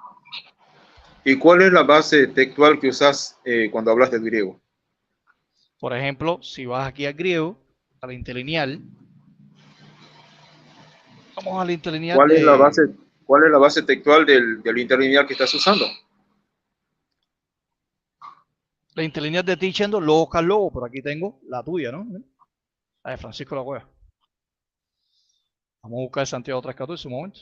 ¿Y cuál es la base textual que usas cuando hablas del griego? Por ejemplo, si vas aquí al griego, al interlineal, vamos al interlineal ¿Cuál es la base, de cuál es la base textual del interlineal que estás usando? la interlineal de Tichendo, loca logo, por aquí tengo la tuya, ¿no? La de Francisco La Cueva. Vamos a buscar Santiago 3:14 un momento.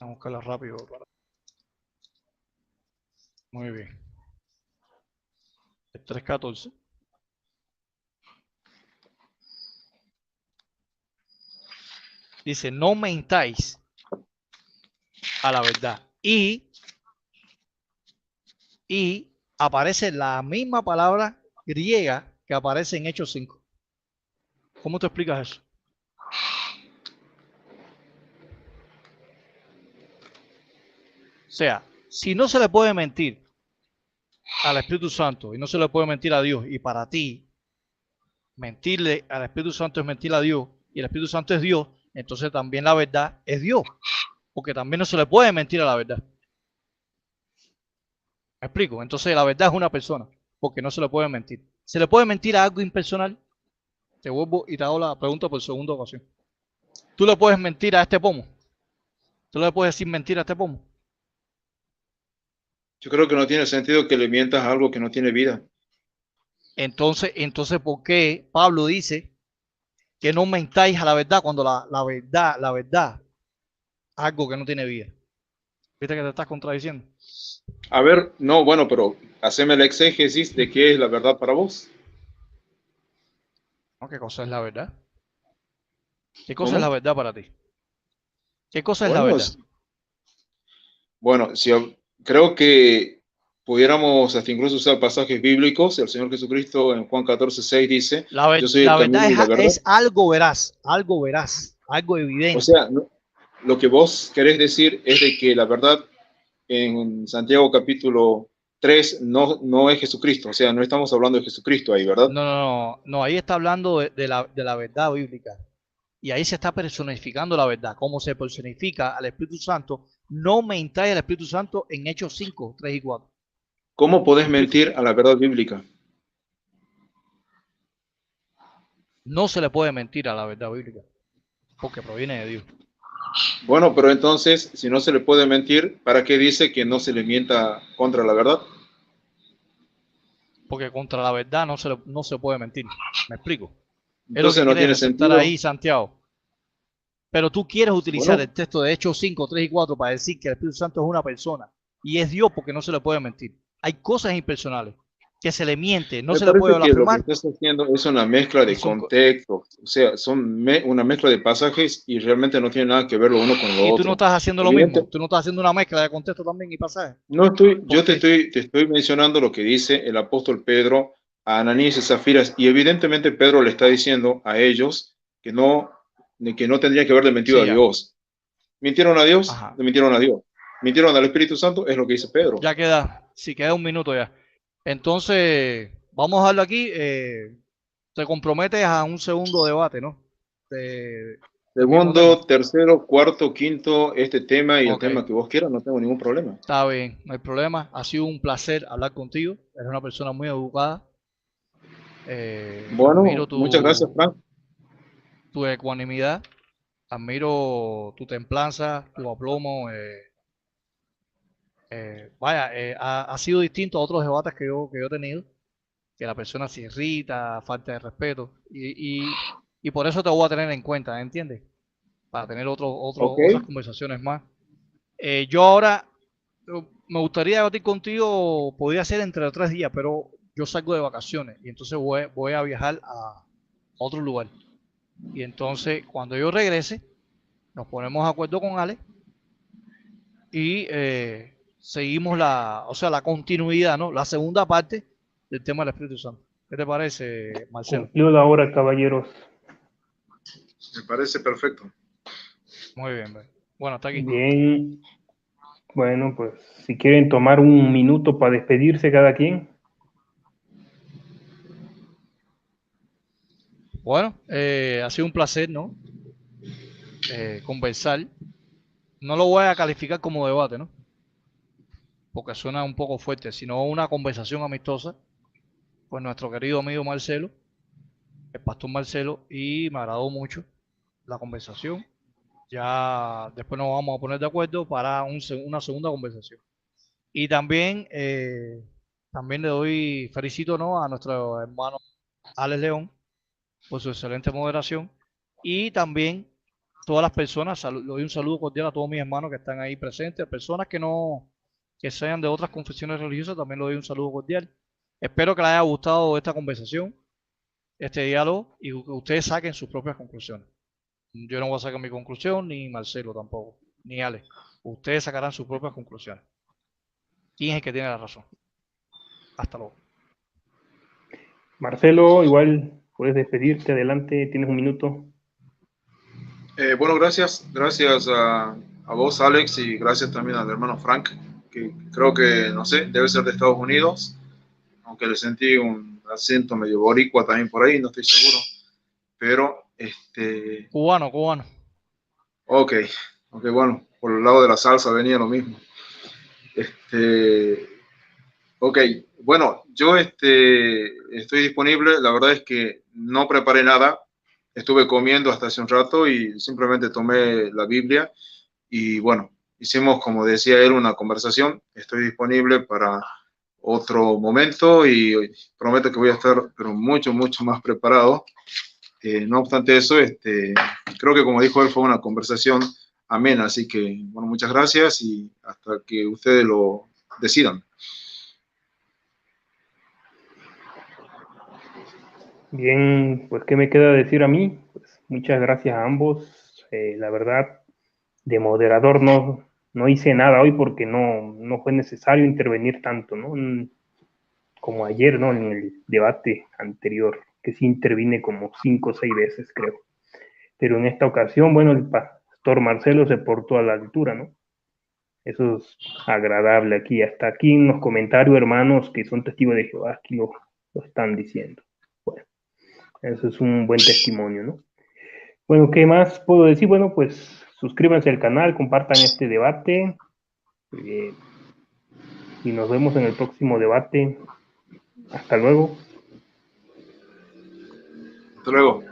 Vamos a buscarla rápido. Muy bien. El 3:14. Dice, no mentáis a la verdad. Y aparece la misma palabra griega que aparece en Hechos 5. ¿Cómo te explicas eso? O sea, si no se le puede mentir al Espíritu Santo y no se le puede mentir a Dios, y para ti mentirle al Espíritu Santo es mentir a Dios y el Espíritu Santo es Dios, entonces también la verdad es Dios, porque también no se le puede mentir a la verdad. ¿Me explico? Entonces la verdad es una persona, porque no se le puede mentir. ¿Se le puede mentir a algo impersonal? Te vuelvo y te hago la pregunta por segunda ocasión. ¿Tú le puedes mentir a este pomo? ¿Tú le puedes decir mentira a este pomo? Yo creo que no tiene sentido que le mientas a algo que no tiene vida. Entonces, ¿por qué Pablo dice que no mentáis a la verdad cuando la verdad, algo que no tiene vida? ¿Viste que te estás contradiciendo? A ver, no, bueno, pero haceme la exégesis de qué es la verdad para vos. ¿No? ¿Qué cosa es la verdad? ¿Qué cosa es la ¿Cómo? verdad para ti? ¿Qué cosa es la Bueno, verdad? bueno, creo que pudiéramos hasta incluso usar pasajes bíblicos. El Señor Jesucristo en Juan 14:6 dice, yo soy el La verdad camino y la verdad. es algo veraz, algo O evidente. sea, lo que vos querés decir es de que la verdad en Santiago capítulo 3 no es Jesucristo. O sea, no estamos hablando de Jesucristo ahí, ¿verdad? No, ahí está hablando de la verdad bíblica. Y ahí se está personificando la verdad. ¿Cómo se personifica al Espíritu Santo? No mentáis al Espíritu Santo en Hechos 5, 3 y 4. ¿Cómo podés ¿Me explico? mentir a la verdad bíblica? No se le puede mentir a la verdad bíblica, porque proviene de Dios. Bueno, pero entonces, si no se le puede mentir, ¿para qué dice que no se le mienta contra la verdad? Porque contra la verdad no se puede mentir. ¿Me explico? Es lo que Entonces no quiere tiene resaltar sentido. ahí Santiago. Pero tú quieres utilizar el Bueno, texto de Hechos 5, 3 y 4 para decir que el Espíritu Santo es una persona y es Dios porque no se le puede mentir. Hay cosas impersonales que se le miente, no me se le puede parece que lo que blasfemar estás haciendo es una mezcla y de contextos, o sea, son una mezcla de pasajes y realmente no tiene nada que ver lo uno con lo y tú no otro. estás haciendo lo Evidente, mismo. Tú no estás haciendo una mezcla de contexto también y pasajes. no estoy, yo Porque te estoy mencionando lo que dice el apóstol Pedro a Ananías y Zafiras, y evidentemente Pedro le está diciendo a ellos que no tendría que haberle mentido sí, a ya. Dios. ¿Mintieron a Dios? Ajá. Le mintieron a Dios. ¿Mintieron al Espíritu Santo? Es lo que dice Pedro. Ya queda, si queda un minuto ya. Entonces, vamos a darlo aquí. Te comprometes a un segundo debate, ¿no? Del mismo tema. Segundo, tercero, cuarto, quinto, este tema y el Ok, tema que vos quieras, no tengo ningún problema. está bien, no hay problema. Ha sido un placer hablar contigo. Eres una persona muy educada. Bueno, Admiro muchas gracias, Frank. tu ecuanimidad, admiro tu templanza, tu aplomo. Vaya, ha sido distinto a otros debates que yo he tenido, que la persona se irrita, falta de respeto, y por eso te voy a tener en cuenta, ¿entiendes? Para tener Ok, otras conversaciones más. Yo ahora me gustaría debatir contigo, podría ser entre 3 días, pero yo salgo de vacaciones y entonces voy a viajar a otro lugar. Y entonces, cuando yo regrese, nos ponemos de acuerdo con Ale y seguimos o sea, la continuidad, ¿no? La segunda parte del tema del Espíritu Santo. ¿Qué te parece, Marcelo? Cumplió la hora, caballeros. me parece perfecto. Muy bien, bien. Bueno, hasta aquí. Bien, bueno, pues si quieren tomar un minuto para despedirse cada quien. Bueno, ha sido un placer, ¿no? Conversar. No lo voy a calificar como debate, ¿no? Porque suena un poco fuerte, sino una conversación amistosa. Pues nuestro querido amigo Marcelo, el pastor Marcelo, y me agradó mucho la conversación. Ya después nos vamos a poner de acuerdo para una segunda conversación. Y también, también le doy, felicito, ¿no? A nuestro hermano Alex León por su excelente moderación. Y también todas las personas, le doy un saludo cordial a todos mis hermanos que están ahí presentes, personas que sean de otras confesiones religiosas, también le doy un saludo cordial. Espero que les haya gustado esta conversación, este diálogo, y que ustedes saquen sus propias conclusiones. Yo no voy a sacar mi conclusión, ni Marcelo tampoco, ni Ale. Ustedes sacarán sus propias conclusiones. ¿Quién es el que tiene la razón? Hasta luego. Marcelo, igual puedes despedirte, adelante, tienes un minuto. Bueno, gracias a vos, Alex, y gracias también al hermano Frank, que creo que, no sé, debe ser de Estados Unidos, aunque le sentí un acento medio boricua también por ahí, no estoy seguro, pero, Cubano, cubano. ok, bueno, por el lado de la salsa venía lo mismo. Ok, bueno, yo estoy disponible, la verdad es que no preparé nada, estuve comiendo hasta hace un rato y simplemente tomé la Biblia y bueno, hicimos, como decía él, una conversación, estoy disponible para otro momento y prometo que voy a estar pero mucho más preparado. No obstante eso, creo que como dijo él fue una conversación amena, así que bueno, muchas gracias y hasta que ustedes lo decidan. Bien, pues ¿qué me queda decir a mí? Pues muchas gracias a ambos. La verdad, de moderador no hice nada hoy porque no fue necesario intervenir tanto, ¿no? Como ayer, ¿no? En el debate anterior, que sí intervine como 5 o 6 veces, creo. Pero en esta ocasión, bueno, el pastor Marcelo se portó a la altura, ¿no? Eso es agradable aquí. Hasta aquí en los comentarios, hermanos que son testigos de Jehová, aquí lo están diciendo. Bueno, eso es un buen testimonio, ¿no? Bueno, ¿qué más puedo decir? Bueno, pues suscríbanse al canal, compartan este debate y nos vemos en el próximo debate. Hasta luego. Hasta luego.